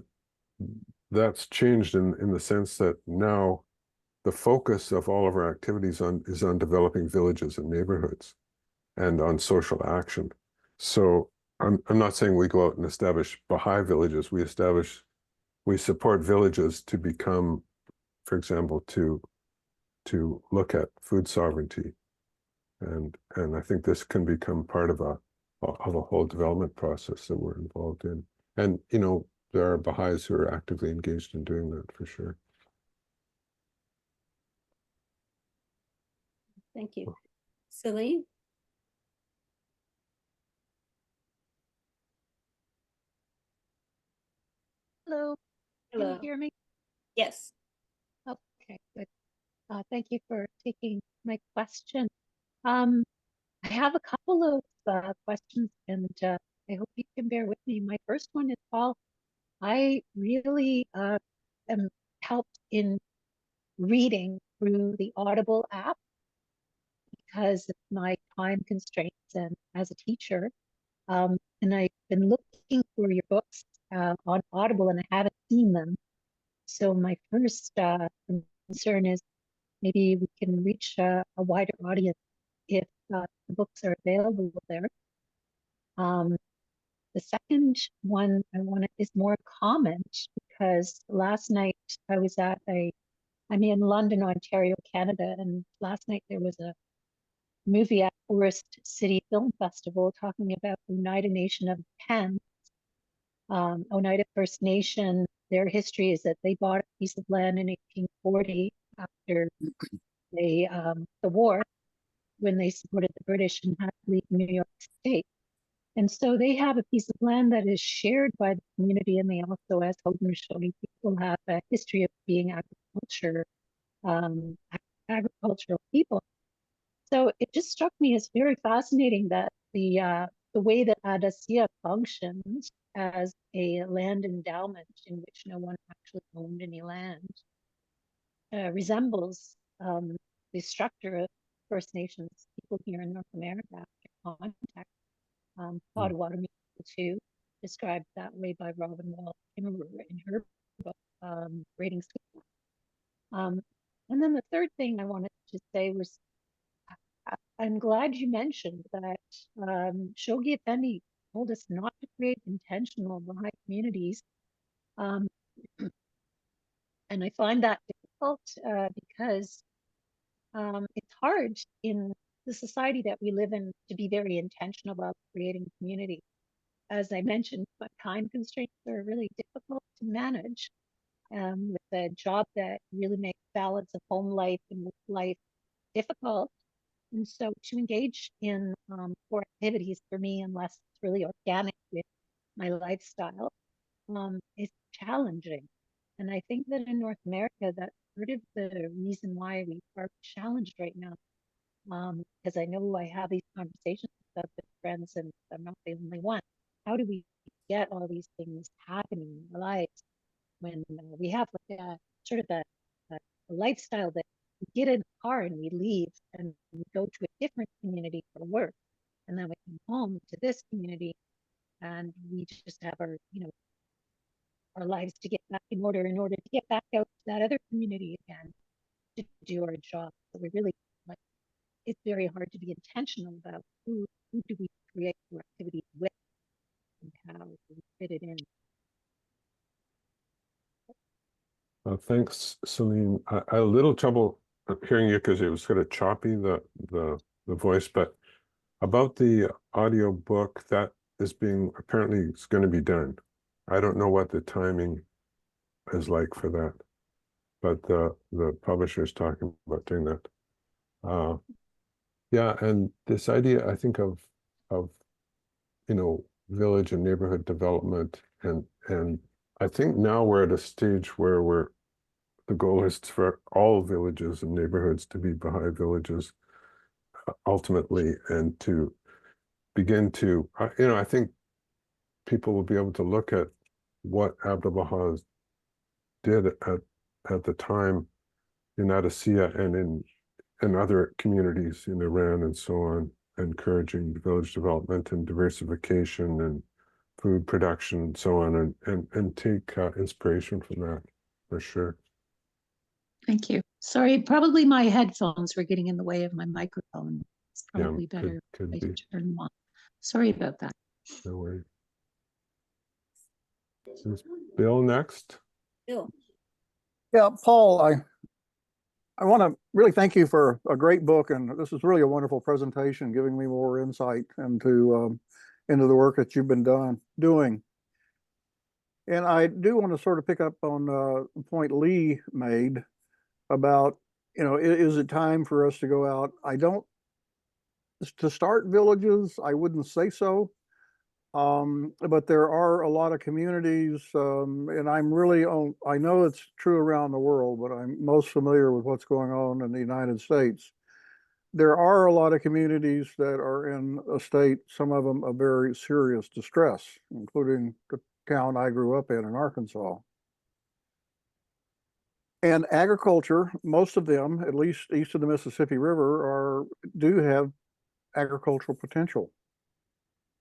that's changed in the sense that now the focus of all of our activities is on developing villages and neighborhoods and on social action. So I'm not saying we go out and establish Baha'i villages. We establish we support villages to become, for example, to look at food sovereignty. And I think this can become part of a whole development process that we're involved in. And, you know, there are Baha'is who are actively engaged in doing that for sure. Thank you. Celine? Hello, can you Hello. hear me? Yes. Okay, good. Thank you for taking my question. I have a couple of questions, and I hope you can bear with me. My first one is, Paul, I really am helped in reading through the Audible app because of my time constraints and as a teacher. And I've been looking for your books on Audible, and I haven't seen them. So my first concern is maybe we can reach a wider audience if the books are available there. The second one I wanted is more a comment, because last night I was at I'm in London, Ontario, Canada, and last night there was a movie at Forest City Film Festival talking about the Oneida Nation of Penn. Oneida First Nation, their history is that they bought a piece of land in 1840 after the war, when they supported the British and had to leave New York State. And so they have a piece of land that is shared by the community, and they also, as Haudenosaunee people, have a history of being agricultural people. So it just struck me as very fascinating that the way that Adasíyyih functions as a land endowment in which no one actually owned any land resembles the structure of First Nations people here in North America after contact. Potawatomi people too, described that way by Robin Wall Kimmerer in her book, Rating Sweetwater. And then the third thing I wanted to say was, I'm glad you mentioned that Shoghi Effendi told us not to create intentional Baha'i communities. And I find that difficult because it's hard in the society that we live in to be very intentional about creating community. As I mentioned, but time constraints are really difficult to manage with a job that really makes balance of home life and work life difficult. And so to engage in core activities for me, unless it's really organic with my lifestyle, is challenging. And I think that in North America, that's part of the reason why we are challenged right now. Because I know I have these conversations with other friends, and I'm not the only one. How do we get all these things happening in our lives when we have like a sort of a lifestyle that we get in a car and we leave and we go to a different community for work, and then we come home to this community and we just have our, you know, our lives to get back in order to get back out to that other community again to do our job. So we really, like, it's very hard to be intentional about who do we create our activities with and how we fit it in. Thanks, Celine. I had a little trouble hearing you because it was sort of choppy, the voice, but about the audio book that is apparently it's going to be done. I don't know what the timing is like for that, but the publisher is talking about doing that. Yeah, and this idea, I think of you know, village and neighborhood development, and I think now we're at a stage where the goal is for all villages and neighborhoods to be Baha'i villages ultimately, and to begin to, you know, I think people will be able to look at what Abdu'l-Bahá did at the time in Adasíyyih and in other communities in Iran and so on, encouraging village development and diversification and food production and so on, and take inspiration from that for sure. Thank you. Sorry, probably my headphones were getting in the way of my microphone. It's probably Yeah, better could if be. I turn them on. Sorry about that. No worries. Is Bill next? Bill. Yeah, Paul, I want to really thank you for a great book, and this is really a wonderful presentation, giving me more insight into the work that you've been doing. And I do want to sort of pick up on the point Lee made about, is it time for us to go out? To start villages, I wouldn't say so. But there are a lot of communities, and I know it's true around the world, but I'm most familiar with what's going on in the United States. There are a lot of communities that are in a state, some of them of very serious distress, including the town I grew up in Arkansas. And agriculture, most of them, at least east of the Mississippi River, do have agricultural potential.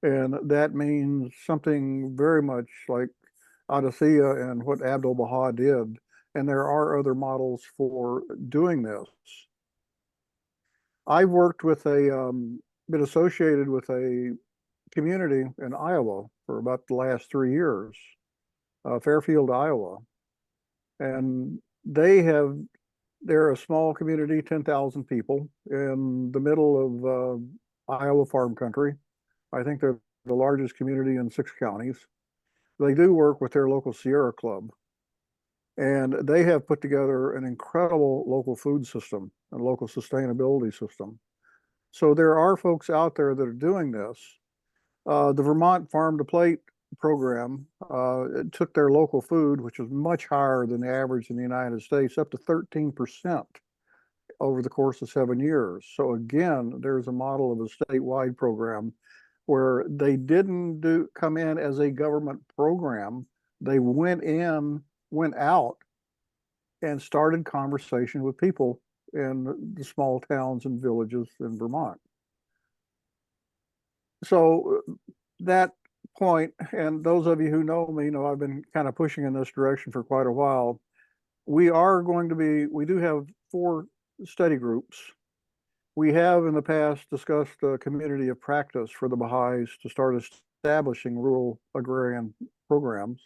And that means something very much like Adasíyyih and what Abdu'l-Bahá did. And there are other models for doing this. I've worked with been associated with a community in Iowa for about the last 3 years, Fairfield, Iowa. And they're a small community, 10,000 people in the middle of Iowa farm country. I think they're the largest community in 6 counties. They do work with their local Sierra Club. And they have put together an incredible local food system and local sustainability system. So there are folks out there that are doing this. The Vermont Farm to Plate program it took their local food, which was much higher than the average in the United States, up to 13% over the course of 7 years. So again, there's a model of a statewide program where they didn't come in as a government program. They went out and started conversation with people in the small towns and villages in Vermont. So that point, and those of you who know me know I've been kind of pushing in this direction for quite a while. We do have 4 study groups. We have in the past discussed a community of practice for the Baha'is to start establishing rural agrarian programs.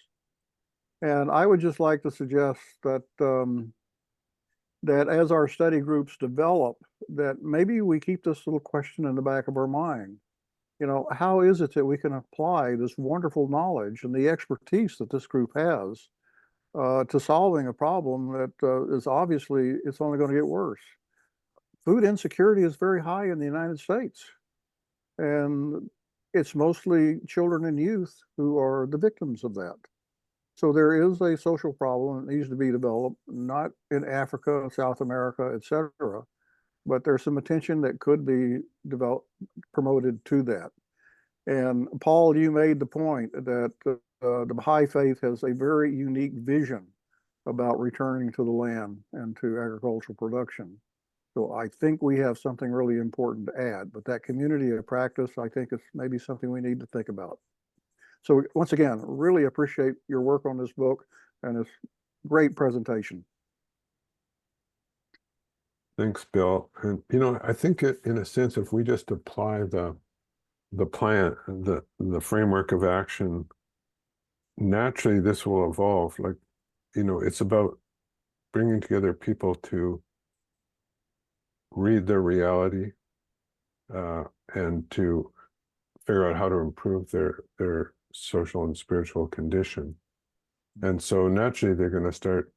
And I would just like to suggest that that as our study groups develop, that maybe we keep this little question in the back of our mind. How is it that we can apply this wonderful knowledge and the expertise that this group has to solving a problem that is obviously, it's only going to get worse. Food insecurity is very high in the United States. And it's mostly children and youth who are the victims of that. So there is a social problem that needs to be developed, not in Africa, South America, et cetera, but there's some attention that could be promoted to that. And Paul, you made the point that the Baha'i faith has a very unique vision about returning to the land and to agricultural production. So I think we have something really important to add, but that community of practice, I think is maybe something we need to think about. So once again, really appreciate your work on this book and this great presentation. Thanks, Bill. And I think in a sense, if we just apply the plan, the framework of action, naturally this will evolve. Like, it's about bringing together people to read their reality and to figure out how to improve their social and spiritual condition. And so naturally they're going to start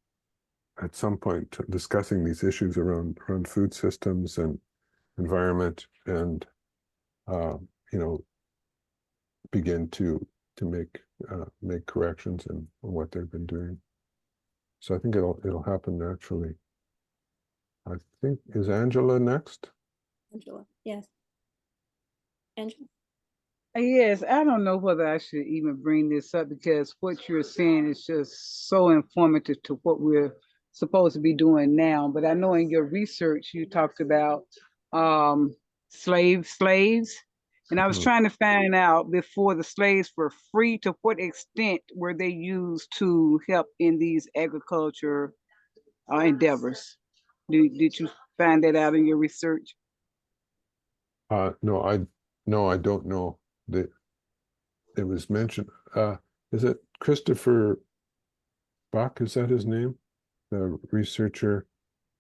at some point discussing these issues around food systems and environment, and begin to make corrections in what they've been doing. So I think it'll happen naturally. I think, is Angela next? Angela, yes. Angela? Yes, I don't know whether I should even bring this up, because what you're saying is just so informative to what we're supposed to be doing now. But I know in your research, you talked about slaves. And I was trying to find out, before the slaves were free, to what extent were they used to help in these agriculture endeavors? Did you find that out in your research? No, I don't know. It was mentioned. Is it Christopher Buck, is that his name? The researcher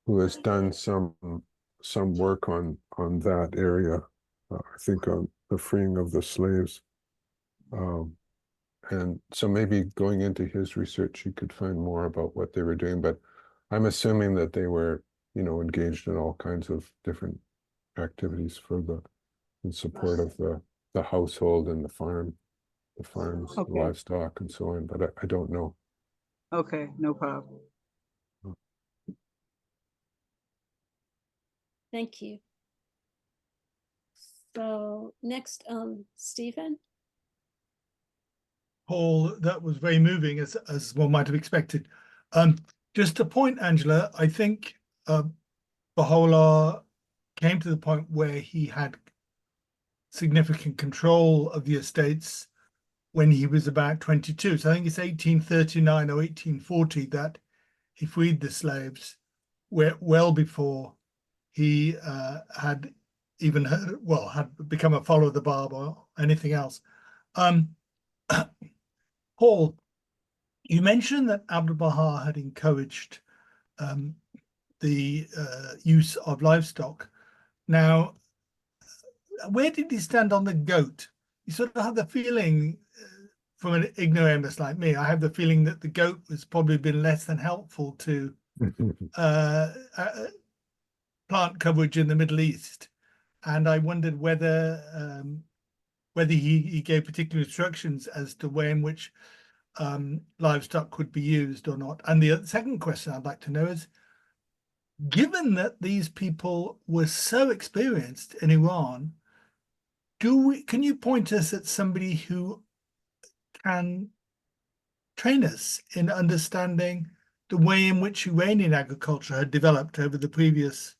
who has done some work on that area, I think on the freeing of the slaves. And so maybe going into his research, you could find more about what they were doing, but I'm assuming that they were, engaged in all kinds of different activities in support of the household and the farms, Okay. livestock and so on, but I don't know. Okay, no problem. Thank you. So next, Stephen. Paul, that was very moving, as one might have expected. Just to point, Angela, I think Baha'u'llah came to the point where he had significant control of the estates when he was about 22. So I think it's 1839 or 1840 that he freed the slaves, well before he had even heard, had become a follower of the Bab or anything else. Paul, you mentioned that Abdu'l-Bahá had encouraged the use of livestock. Now, where did he stand on the goat? You sort of have the feeling, from an ignoramus like me, I have the feeling that the goat has probably been less than helpful to plant coverage in the Middle East. And I wondered whether he gave particular instructions as to way in which livestock could be used or not. And the second question I'd like to know is, given that these people were so experienced in Iran, can you point us at somebody who can train us in understanding the way in which Iranian agriculture had developed over the previous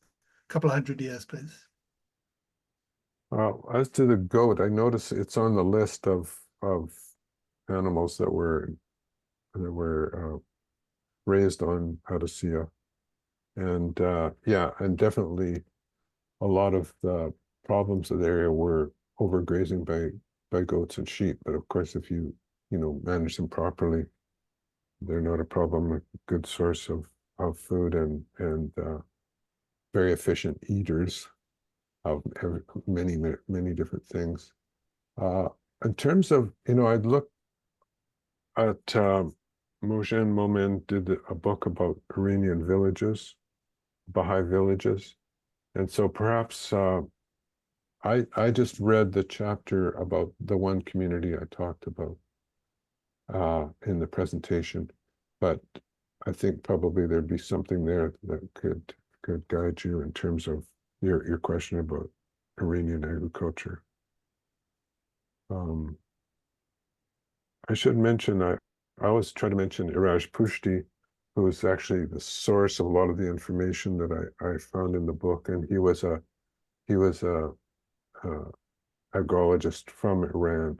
couple of hundred years, please? As to the goat, I notice it's on the list of animals that were raised on Adasíyyih, and and definitely a lot of the problems of the area were overgrazing by goats and sheep. But of course, if you manage them properly, they're not a problem. A good source of food and very efficient eaters of many different things. In terms of, I'd look at Mojen Momin did a book about Iranian villages, Baha'i villages, and so perhaps I just read the chapter about the one community I talked about in the presentation, but I think probably there'd be something there that could guide you in terms of your question about Iranian agriculture. I should mention, I always try to mention HRH Pushti, who is actually the source of a lot of the information that I found in the book, and he was a agrologist from Iran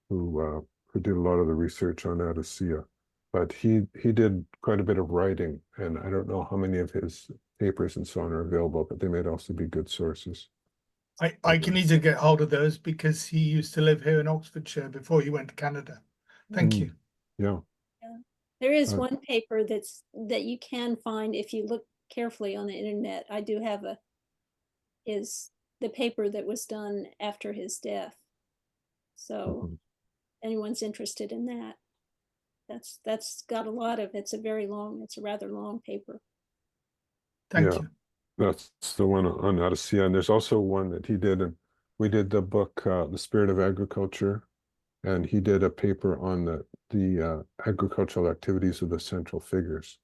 who did a lot of the research on Adasíyyih. But he did quite a bit of writing, and I don't know how many of his papers and so on are available, but they might also be good sources. I can easily get hold of those because he used to live here in Oxfordshire before he went to Canada. Thank you. Yeah. There is one paper that you can find if you look carefully on the internet. I do have the paper that was done after his death. So anyone's interested in that, that's got a lot of, it's a rather long paper. Thank you. That's the one on Adasíyyih, and there's also one that he did, and we did the book, The Spirit of Agriculture, and he did a paper on the agricultural activities of the central figures,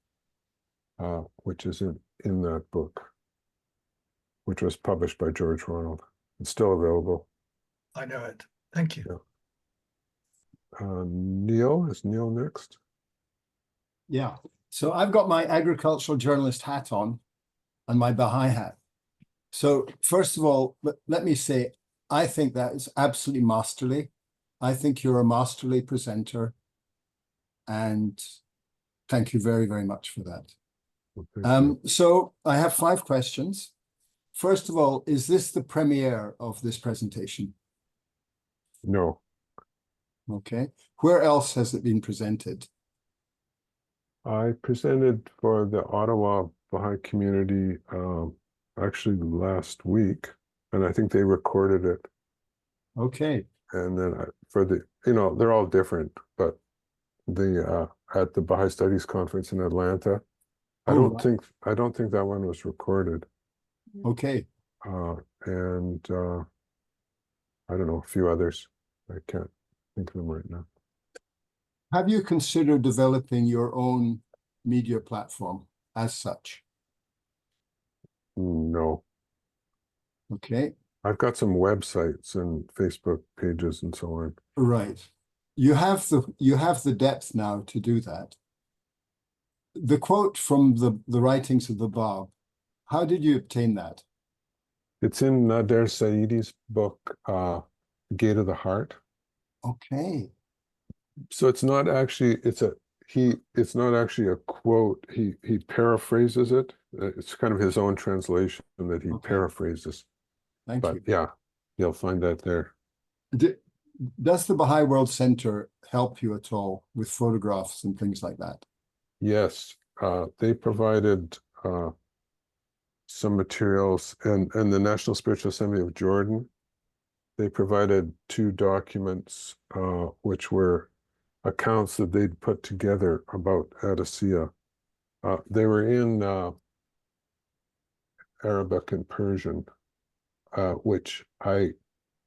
which is in that book, which was published by George Ronald. It's still available. I know it. Thank you. Yeah. Neil, is Neil next? Yeah. So I've got my agricultural journalist hat on and my Baha'i hat. So first of all, let me say, I think that is absolutely masterly. I think you're a masterly presenter, and thank you very, very much for that. So I have 5 questions. First of all, is this the premiere of this presentation? No. Okay. Where else has it been presented? I presented for the Ottawa Baha'i community actually last week, and I think they recorded it. Okay. And then for the, they're all different, but the at the Bahá'í Studies Conference in Atlanta, I Oh, don't think that one was recorded. okay. And I don't know, a few others. I can't think of them right now. Have you considered developing your own media platform as such? No. Okay. I've got some websites and Facebook pages and so on. Right. You have the depth now to do that. The quote from the writings of the Bab, how did you obtain that? It's in Nader Sa'idi's book, Gate of the Heart. Okay. So it's not actually, it's not actually a quote. He paraphrases it. It's kind of his own translation that he paraphrases. Thank But you. yeah, you'll find that there. Does the Baha'i World Center help you at all with photographs and things like that? Yes, they provided some materials, and the National Spiritual Assembly of Jordan, they provided 2 documents, which were accounts that they'd put together about Adasíyyih. They were in Arabic and Persian, which I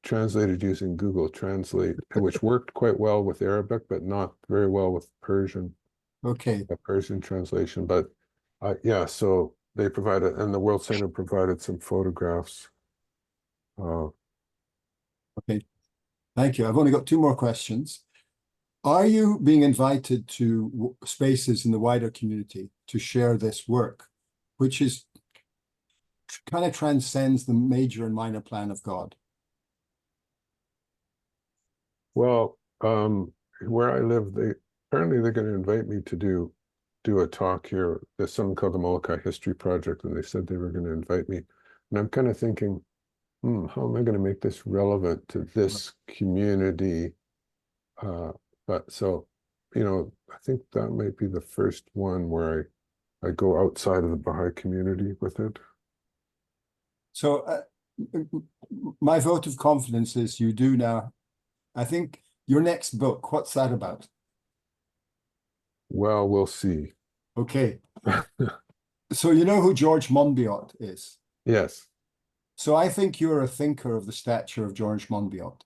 translated using Google Translate, which worked quite well with Arabic, but not very well with Persian. Okay. A Persian translation, but yeah, so they provided, and the World Center provided some photographs. Okay. Thank you. I've only got 2 more questions. Are you being invited to spaces in the wider community to share this work, which is kind of transcends the major and minor plan of God? Well, where I live, apparently they're going to invite me to do a talk here. There's something called the Molokai History Project, and they said they were going to invite me. And I'm kind of thinking, how am I going to make this relevant to this community? But so, I think that might be the first one where I go outside of the Baha'i community with it. So my vote of confidence is you do now. I think your next book, what's that about? Well, we'll see. Okay. So you know who George Monbiot is? Yes. So I think you're a thinker of the stature of George Monbiot,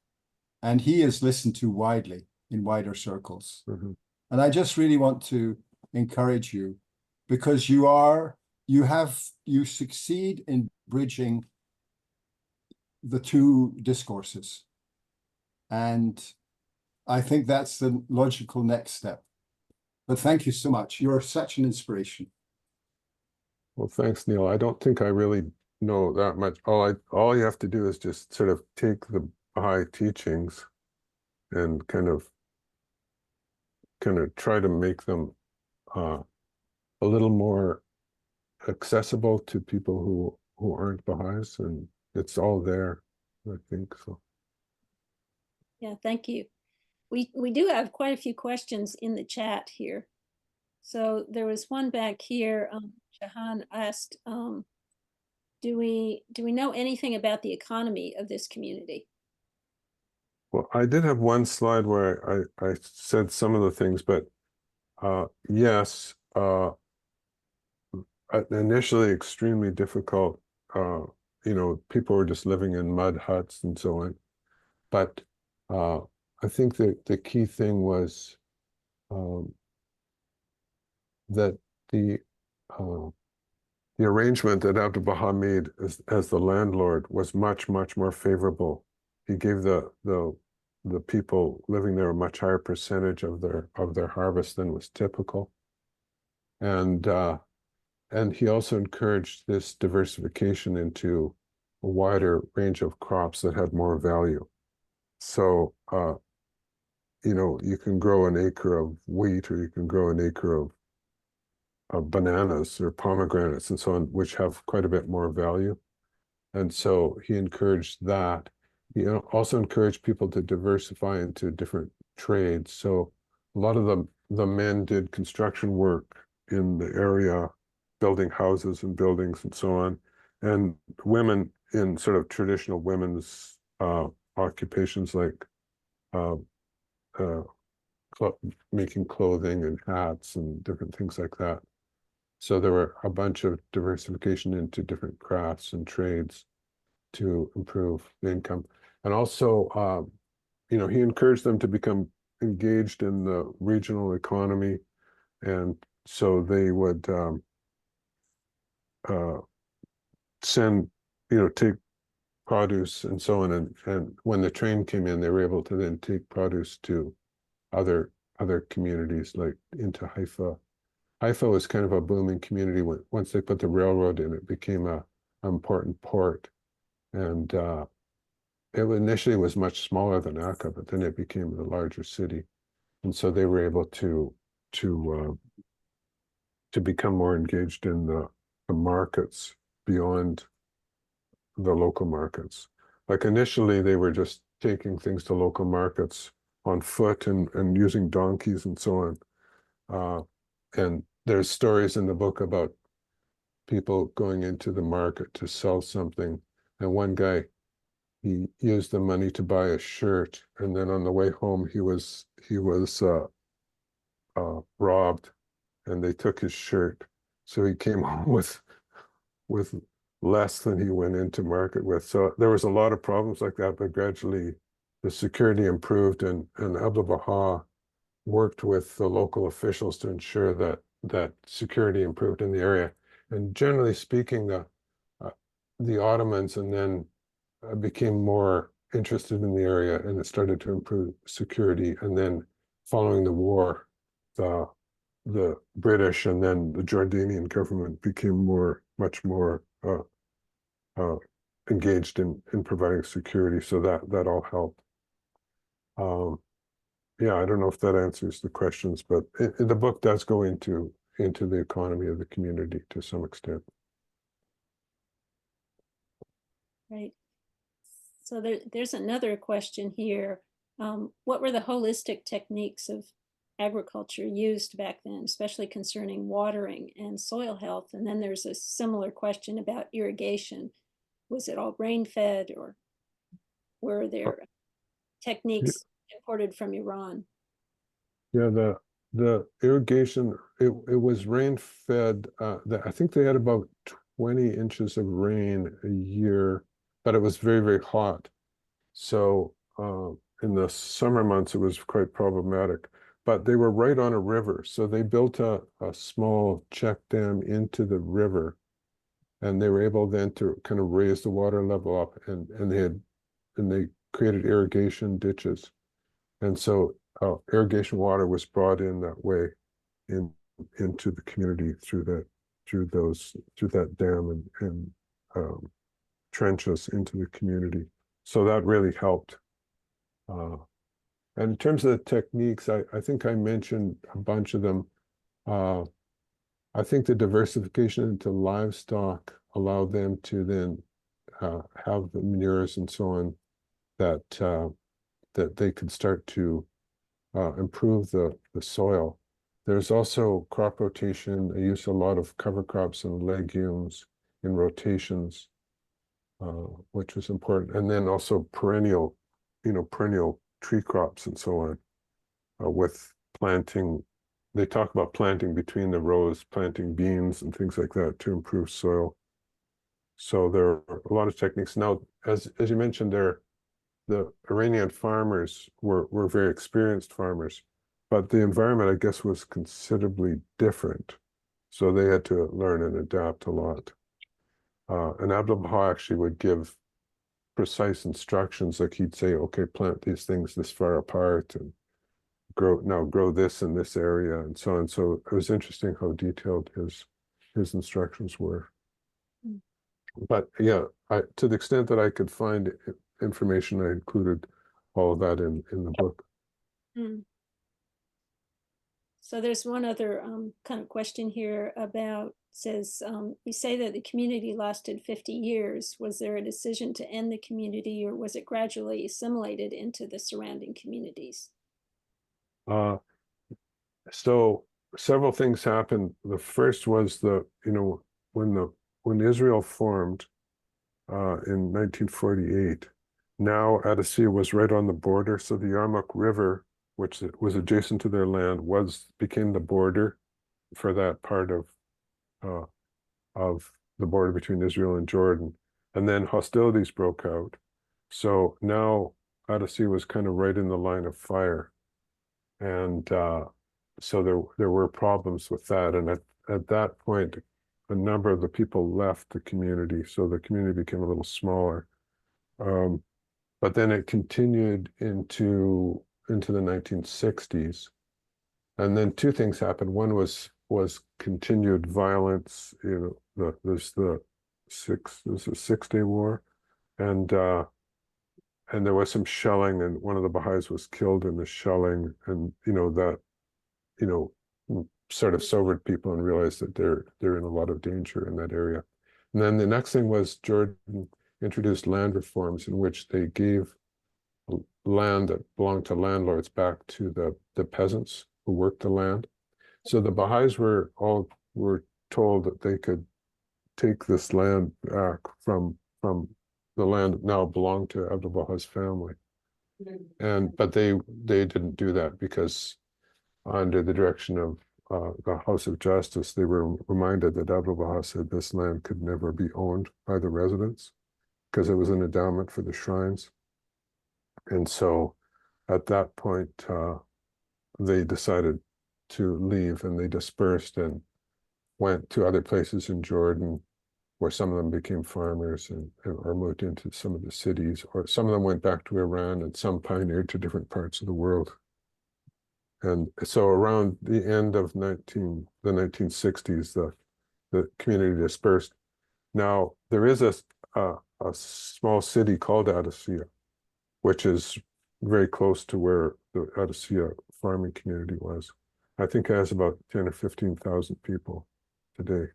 and he is listened to widely in wider circles. Mm-hmm. And I just really want to encourage you, because you succeed in bridging the 2 discourses. And I think that's the logical next step. But thank you so much. You're such an inspiration. Well, thanks, Neil. I don't think I really know that much. All you have to do is just sort of take the Baha'i teachings and kind of try to make them a little more accessible to people who aren't Baha'is, and it's all there, I think so. Yeah, thank you. We do have quite a few questions in the chat here. So there was one back here. Shahan asked, do we know anything about the economy of this community? Well, I did have one slide where I said some of the things, but yes, initially extremely difficult. People were just living in mud huts and so on. But I think that the key thing was that the arrangement that Abdu'l-Bahá made as the landlord was much, much more favorable. He gave the people living there a much higher percentage of their harvest than was typical, and he also encouraged this diversification into a wider range of crops that had more value. So you can grow an acre of wheat, or you can grow an acre of bananas or pomegranates and so on, which have quite a bit more value. And so he encouraged that. He also encouraged people to diversify into different trades. So a lot of the men did construction work in the area, building houses and buildings and so on, and women in sort of traditional women's occupations like making clothing and hats and different things like that. So there were a bunch of diversification into different crafts and trades to improve the income. And also, you know, he encouraged them to become engaged in the regional economy. And so they would send, you know, take produce and so on. And when the train came in, they were able to then take produce to other communities, like into Haifa. Haifa was kind of a booming community. Once they put the railroad in, it became an important port. And it initially was much smaller than Akka, but then it became the larger city. And so they were able to become more engaged in the markets beyond the local markets. Like initially, they were just taking things to local markets on foot and using donkeys and so on. And there's stories in the book about people going into the market to sell something. And one guy, he used the money to buy a shirt, and then on the way home, he was robbed, and they took his shirt. So he came home with less than he went into market with. So there was a lot of problems like that, but gradually the security improved, and Abdu'l-Bahá worked with the local officials to ensure that security improved in the area. And generally speaking, the Ottomans and then became more interested in the area, and it started to improve security. And then following the war, the British and then the Jordanian government became much more engaged in providing security. So that all helped. Yeah, I don't know if that answers the questions, but the book does go into the economy of the community to some extent. Right. So there's another question here. What were the holistic techniques of agriculture used back then, especially concerning watering and soil health? And then there's a similar question about irrigation. Was it all rain-fed, or were there techniques imported from Iran? Yeah, the irrigation, it was rain-fed. I think they had about 20 inches of rain a year, but it was very, very hot. So in the summer months, it was quite problematic. But they were right on a river, so they built a small check dam into the river, and they were able then to kind of raise the water level up, and they created irrigation ditches, and so irrigation water was brought in that way into the community through that dam and trenches into the community. So that really helped. And in terms of the techniques, I think I mentioned a bunch of them. I think the diversification into livestock allowed them to then have the manures and so on that they could start to improve the soil. There's also crop rotation. They use a lot of cover crops and legumes in rotations, which was important. And then also perennial tree crops and so on, with planting. They talk about planting between the rows, planting beans and things like that to improve soil. So there are a lot of techniques. Now, as you mentioned there, the Iranian farmers were very experienced farmers, but the environment, I guess, was considerably different. So they had to learn and adapt a lot. And Abdu'l-Bahá actually would give precise instructions, like he'd say, okay, plant these things this far apart and grow this in this area and so on. So it was interesting how detailed his instructions were. But yeah, to the extent that I could find information, I included all of that in the book. So there's one other kind of question here about, says, you say that the community lasted 50 years. Was there a decision to end the community, or was it gradually assimilated into the surrounding communities? So several things happened. The first was when Israel formed in 1948, now Adasíyyih was right on the border. So the Yarmouk River, which was adjacent to their land, became the border for that part of the border between Israel and Jordan. And then hostilities broke out. So now Adasíyyih was kind of right in the line of fire. And so there were problems with that. And at that point, a number of the people left the community. So the community became a little smaller. But then it continued into the 1960s. And then two things happened. One was continued violence. There's the Six-Day War, and there was some shelling, and one of the Baha'is was killed in the shelling, and that sort of sobered people and realized that they're in a lot of danger in that area. And then the next thing was Jordan introduced land reforms in which they gave land that belonged to landlords back to the peasants who worked the land. So the Baha'is were told that they could take this land back from the land that now belonged to Abdu'l-Bahá's family. But they didn't do that because under the direction of the House of Justice, they were reminded that Abdu'l-Bahá said this land could never be owned by the residents because it was an endowment for the shrines. And so at that point, they decided to leave, and they dispersed and went to other places in Jordan, where some of them became farmers or moved into some of the cities, or some of them went back to Iran, and some pioneered to different parts of the world. And so around the end of the 1960s, the community dispersed. Now there is a small city called Adasíyyih, which is very close to where the Adasíyyih farming community was. I think it has about 10 or 15,000 people today.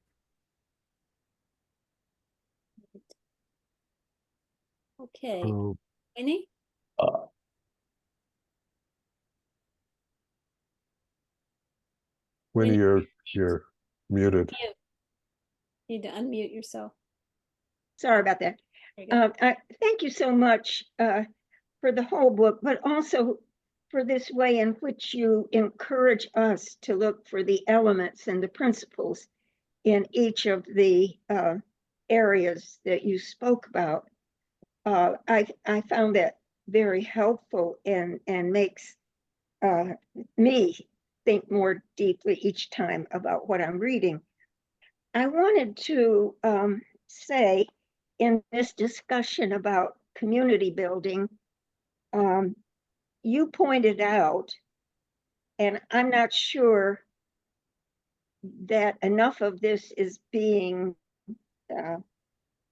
Okay. Winnie? Winnie, you're muted. You need to unmute yourself. Sorry about that. Thank you so much for the whole book, but also for this way in which you encourage us to look for the elements and the principles in each of the areas that you spoke about. I found that very helpful and makes me think more deeply each time about what I'm reading. I wanted to say in this discussion about community building, you pointed out, and I'm not sure that enough of this is being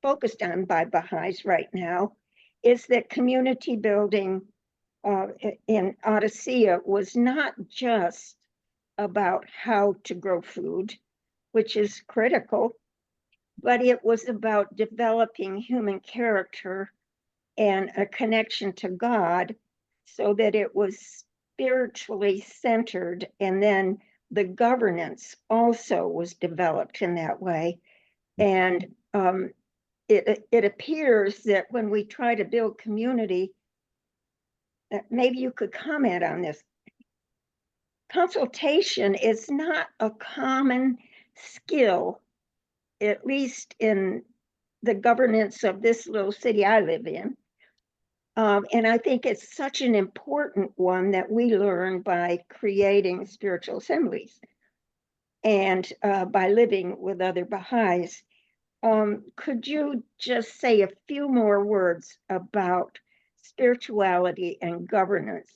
focused on by Baha'is right now, is that community building in Adasíyyih was not just about how to grow food, which is critical, but it was about developing human character and a connection to God so that it was spiritually centered, and then the governance also was developed in that way. And it appears that when we try to build community, maybe you could comment on this. Consultation is not a common skill, at least in the governance of this little city I live in. And I think it's such an important one that we learn by creating spiritual assemblies and by living with other Baha'is. Could you just say a few more words about spirituality and governance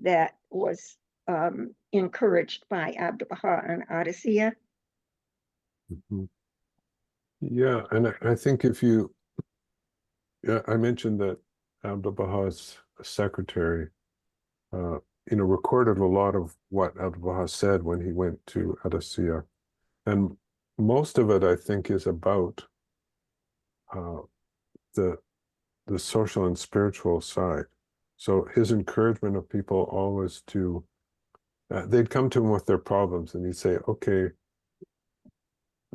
that was encouraged by Abdu'l-Bahá and Adasíyyih? Mm-hmm. Yeah, and I think I mentioned that Abdu'l-Bahá's secretary, recorded a lot of what Abdu'l-Bahá said when he went to Adasíyyih. And most of it, I think, is about the social and spiritual side. So his encouragement of people always to they'd come to him with their problems, and he'd say, okay,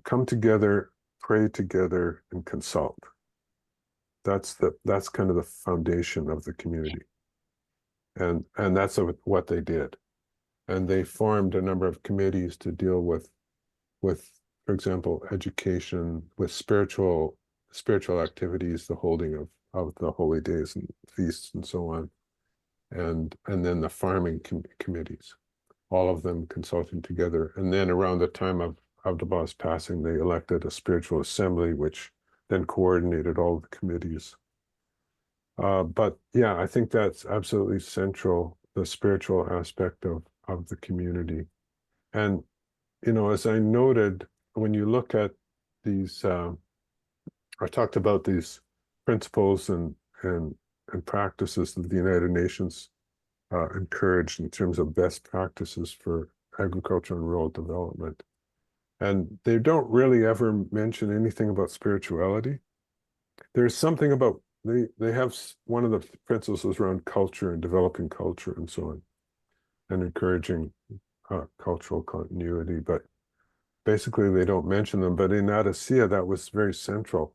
come together, pray together, and consult. That's kind of the foundation of the community. And that's what they did. And they formed a number of committees to deal with, for example, education, with spiritual activities, the holding of the holy days and feasts and so on. And then the farming committees, all of them consulting together. And then around the time of Abdu'l-Bahá's passing, they elected a spiritual assembly, which then coordinated all the committees. But yeah, I think that's absolutely central, the spiritual aspect of the community. And, you know, as I noted, when you look at these, I talked about these principles and practices that the United Nations encouraged in terms of best practices for agriculture and rural development. And they don't really ever mention anything about spirituality. There's something about, they have one of the principles is around culture and developing culture and so on, and encouraging cultural continuity, but basically they don't mention them. But in Adasíyyih, that was very central.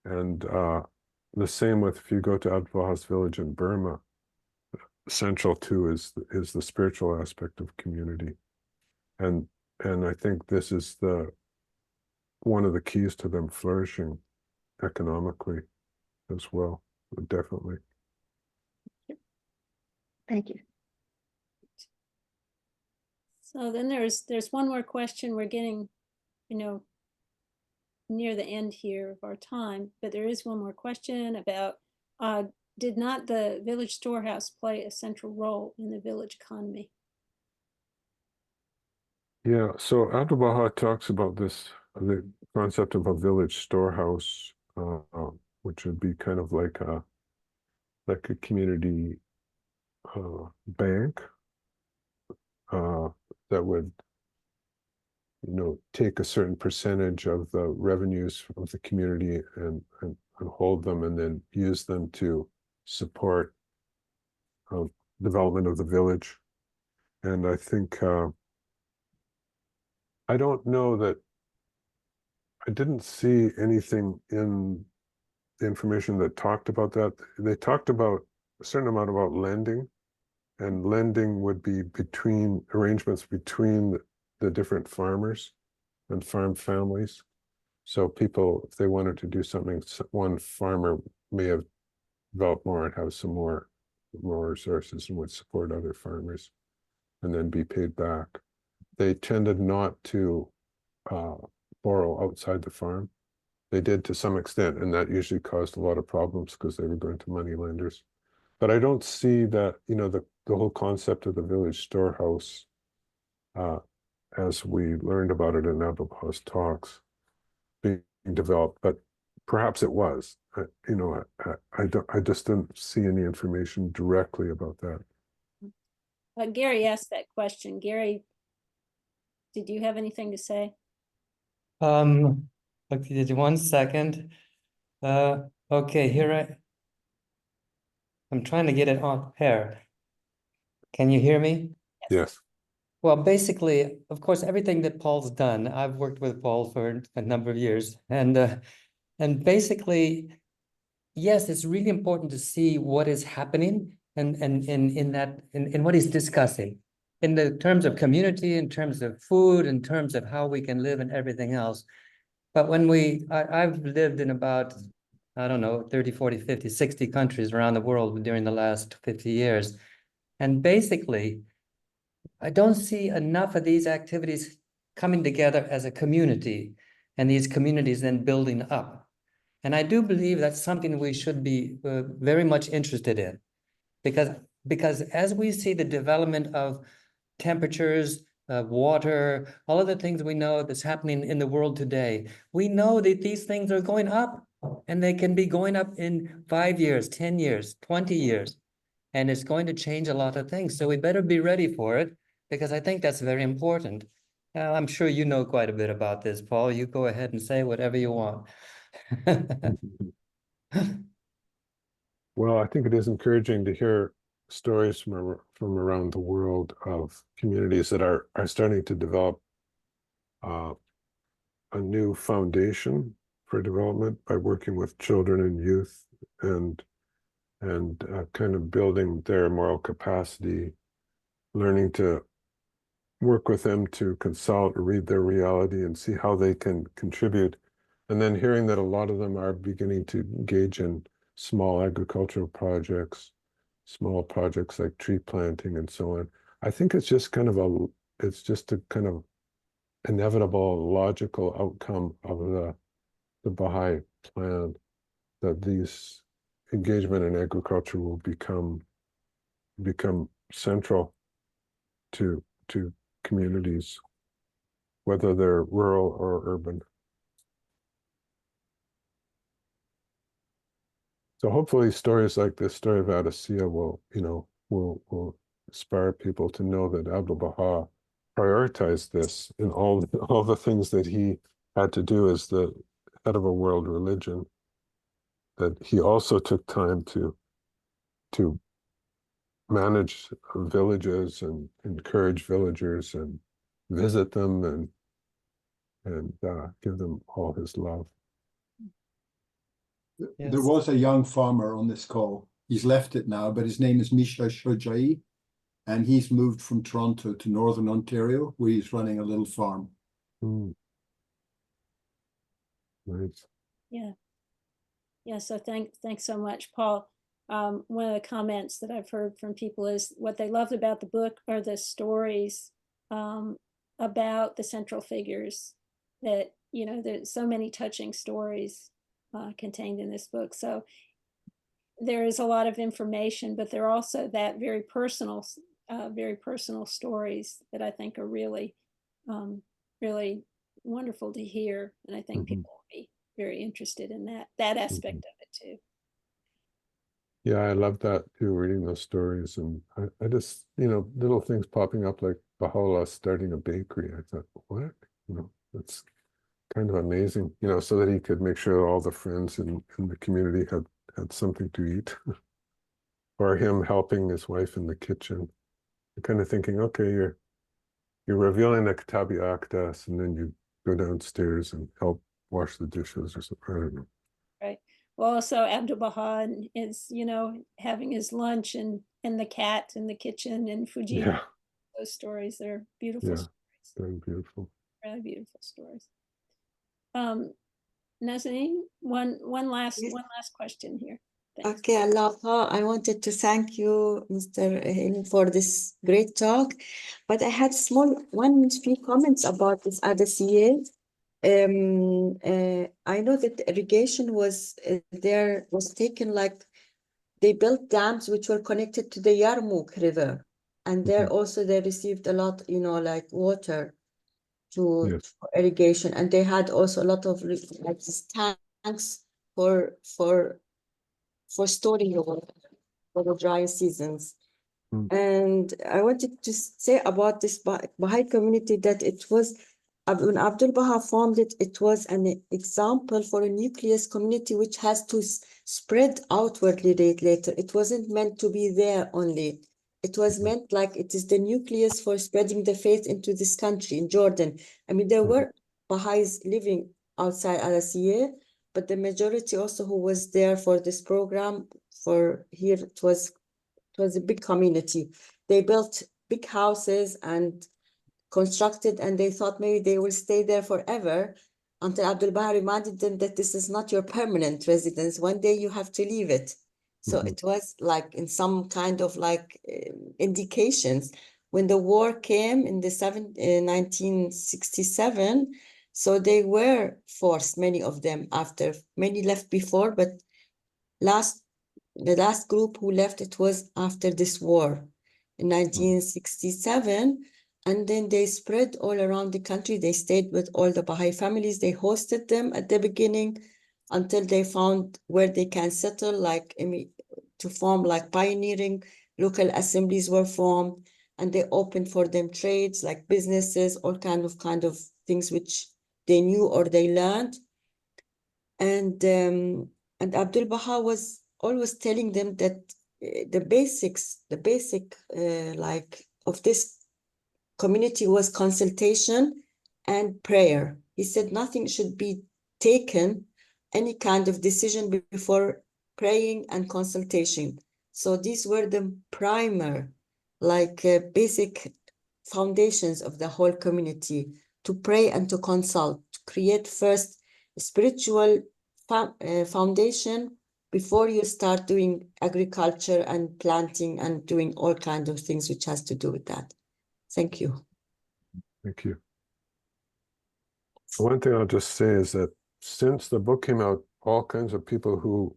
And the same with, if you go to Abdu'l-Bahá's village in Burma, central too is the spiritual aspect of community. And I think this is one of the keys to them flourishing economically as well, definitely. Thank you. So then there's one more question. We're getting, near the end here of our time, but there is one more question about, did not the village storehouse play a central role in the village economy? Yeah, so Abdu'l-Bahá talks about this, the concept of a village storehouse, which would be kind of like a community bank that would, take a certain percentage of the revenues of the community and hold them, and then use them to support development of the village. And I think I don't know that I didn't see anything in the information that talked about that. They talked about a certain amount about lending, and lending would be between arrangements between the different farmers and farm families. So people, if they wanted to do something, one farmer may have developed more and have some more resources and would support other farmers and then be paid back. They tended not to borrow outside the farm. They did to some extent, and that usually caused a lot of problems because they were going to money lenders. But I don't see that, the whole concept of the village storehouse, as we learned about it in Abdu'l-Bahá's talks, being developed. But perhaps it was. I just didn't see any information directly about that. Gary asked that question. Gary, did you have anything to say? Okay, 1 second. Okay, here I'm trying to get it on here. Can you hear me? Yes. Well, basically, of course, everything that Paul's done, I've worked with Paul for a number of years, and basically, yes, it's really important to see what is happening and in what he's discussing, in the terms of community, in terms of food, in terms of how we can live and everything else. But when I've lived in about, I don't know, 30, 40, 50, 60 countries around the world during the last 50 years. And basically, I don't see enough of these activities coming together as a community, and these communities then building up. And I do believe that's something we should be very much interested in, because as we see the development of temperatures, water, all of the things we know that's happening in the world today, we know that these things are going up, and they can be going up in 5 years, 10 years, 20 years, and it's going to change a lot of things. So we better be ready for it, because I think that's very important. I'm sure you know quite a bit about this, Paul. You go ahead and say whatever you want. Well, I think it is encouraging to hear stories from around the world of communities that are starting to develop a new foundation for development by working with children and youth and kind of building their moral capacity, learning to work with them to consult, read their reality, and see how they can contribute. And then hearing that a lot of them are beginning to engage in small agricultural projects, small projects like tree planting and so on. I think it's just kind of a kind of inevitable, logical outcome of the Baha'i plan that these engagement in agriculture will become central to communities, whether they're rural or urban. So hopefully stories like this story of Adasíyyih will inspire people to know that Abdu'l-Bahá prioritized this in all the things that he had to do as the head of a world religion, that he also took time to manage villages and encourage villagers and visit them and give them all his love. Yes. There was a young farmer on this call. He's left it now, but his name is Misha Shojai, and he's moved from Toronto to Northern Ontario, where he's running a little farm. Nice. Yeah. Yeah. So thanks so much, Paul. One of the comments that I've heard from people is what they loved about the book are the stories about the central figures that, there's so many touching stories contained in this book. So there is a lot of information, but there are also that very personal stories that I think are really, really wonderful to hear. And I think people will be very interested in that aspect of it too. Yeah, I love that too, reading those stories. And I just, little things popping up like Baha'u'llah starting a bakery. I thought, what? That's kind of amazing, so that he could make sure all the friends in the community had something to eat. Or him helping his wife in the kitchen. You're kind of thinking, okay, you're revealing the Kitabi Akdas, and then you go downstairs and help wash the dishes or something. I don't know. Right. Well, also Abdu'l-Bahá is, having his lunch and the cat in the kitchen and Fuji. Yeah. Those stories, they're beautiful stories. Very beautiful. Really beautiful stories. Nazanin, one last question here. Thanks. Okay, Allah, I wanted to thank you, Mr. Hanley, for this great talk, but I had few comments about this Adasíyyih. I know that the irrigation was taken, like they built dams which were connected to the Yarmouk River, and there also they received a lot, like water to irrigation, and they had also a lot of like tanks for storing the water for the dry seasons. And I wanted to say about this Baha'i community that it was, when Abdu'l-Bahá formed it, it was an example for a nucleus community which has to spread outwardly later. It wasn't meant to be there only. It was meant like it is the nucleus for spreading the faith into this country, in Jordan. I mean, there were Baha'is living outside Adasíyyih, but the majority also who was there for this program, for here, it was a big community. They built big houses and constructed, and they thought maybe they will stay there forever, until Abdu'l-Bahá reminded them that this is not your permanent residence. One day you have to leave it. So it was like in some kind of like indications. When the war came in the 1967, so they were forced, many of them, after many left before, but the last group who left, it was after this war in 1967. And then they spread all around the country. They stayed with all the Baha'i families. They hosted them at the beginning until they found where they can settle, like to form like pioneering local assemblies were formed, and they opened for them trades like businesses, all kind of things which they knew or they learned. And Abdu'l-Bahá was always telling them that the basic like of this community was consultation and prayer. He said nothing should be taken, any kind of decision before praying and consultation. So these were the primer, like basic foundations of the whole community, to pray and to consult, to create first a spiritual foundation before you start doing agriculture and planting and doing all kinds of things which has to do with that. Thank you. Thank you. One thing I'll just say is that since the book came out, all kinds of people who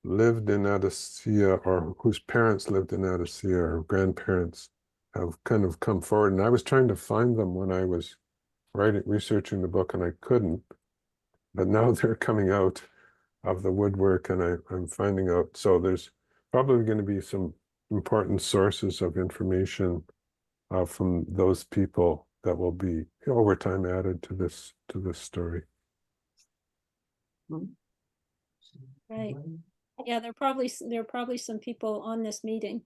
lived in Adasíyyih or whose parents lived in Adasíyyih or grandparents have kind of come forward. And I was trying to find them when I was researching the book, and I couldn't. But now they're coming out of the woodwork, and I'm finding out. So there's probably going to be some important sources of information from those people that will be over time added to this story. Right. Yeah, there are probably some people on this meeting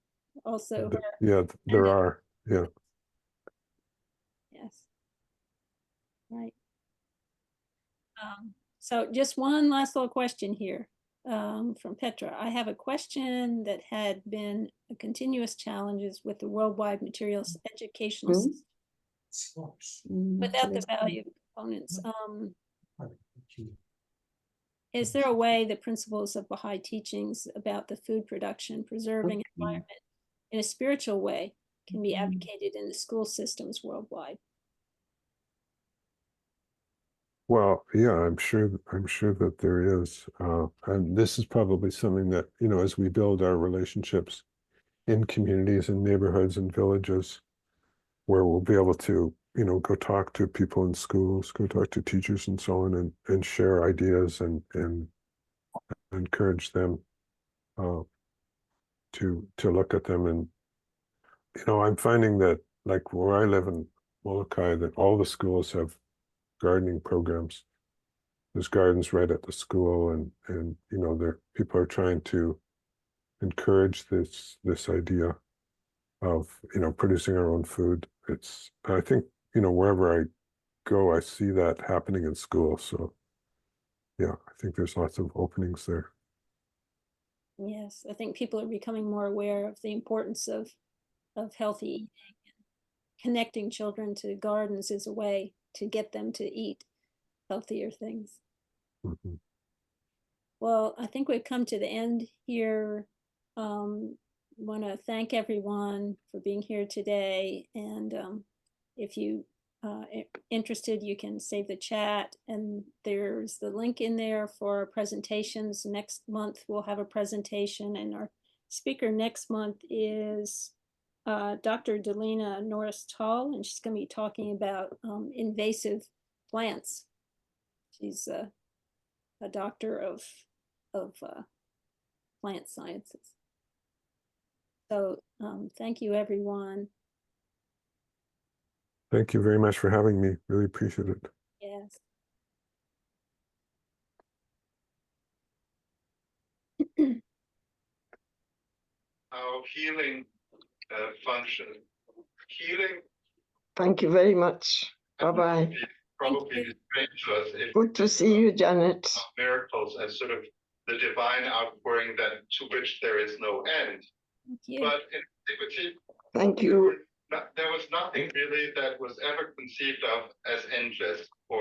also. Yeah, there are. Yeah. Yes. Right. So just one last little question here from Petra. I have a question that had been a continuous challenges with the worldwide materials educational system without the value components. Is there a way the principles of Baha'i teachings about the food production, preserving environment in a spiritual way can be advocated in the school systems worldwide? Well, yeah, I'm sure that there is, and this is probably something that, you know, as we build our relationships in communities and neighborhoods and villages, where we'll be able to, you know, go talk to people in schools, go talk to teachers and so on, and share ideas and encourage them to look at them. And, you know, I'm finding that, like where I live in Molokai, that all the schools have gardening programs. There's gardens right at the school, and you know, people are trying to encourage this idea of, you know, producing our own food. I think, you know, wherever I go, I see that happening in school. So yeah, I think there's lots of openings there. Yes, I think people are becoming more aware of the importance of healthy eating. Connecting children to gardens is a way to get them to eat healthier things. Mm-hmm. Well, I think we've come to the end here. Want to thank everyone for being here today. And if you interested, you can save the chat, and there's the link in there for presentations. Next month, we'll have a presentation, and our speaker next month is Dr. Delina Norris-Tall, and she's going to be talking about invasive plants. She's a doctor of plant sciences. So thank you, everyone. Thank you very much for having me. Really appreciate it. Yes. How healing function. Healing. Thank you very much. Bye-bye. Probably strange to us if good to see you, Janet. Miracles as sort of the divine outpouring that to which there is no end. Thank you. But in antiquity, thank you. There was nothing really that was ever conceived of as endless or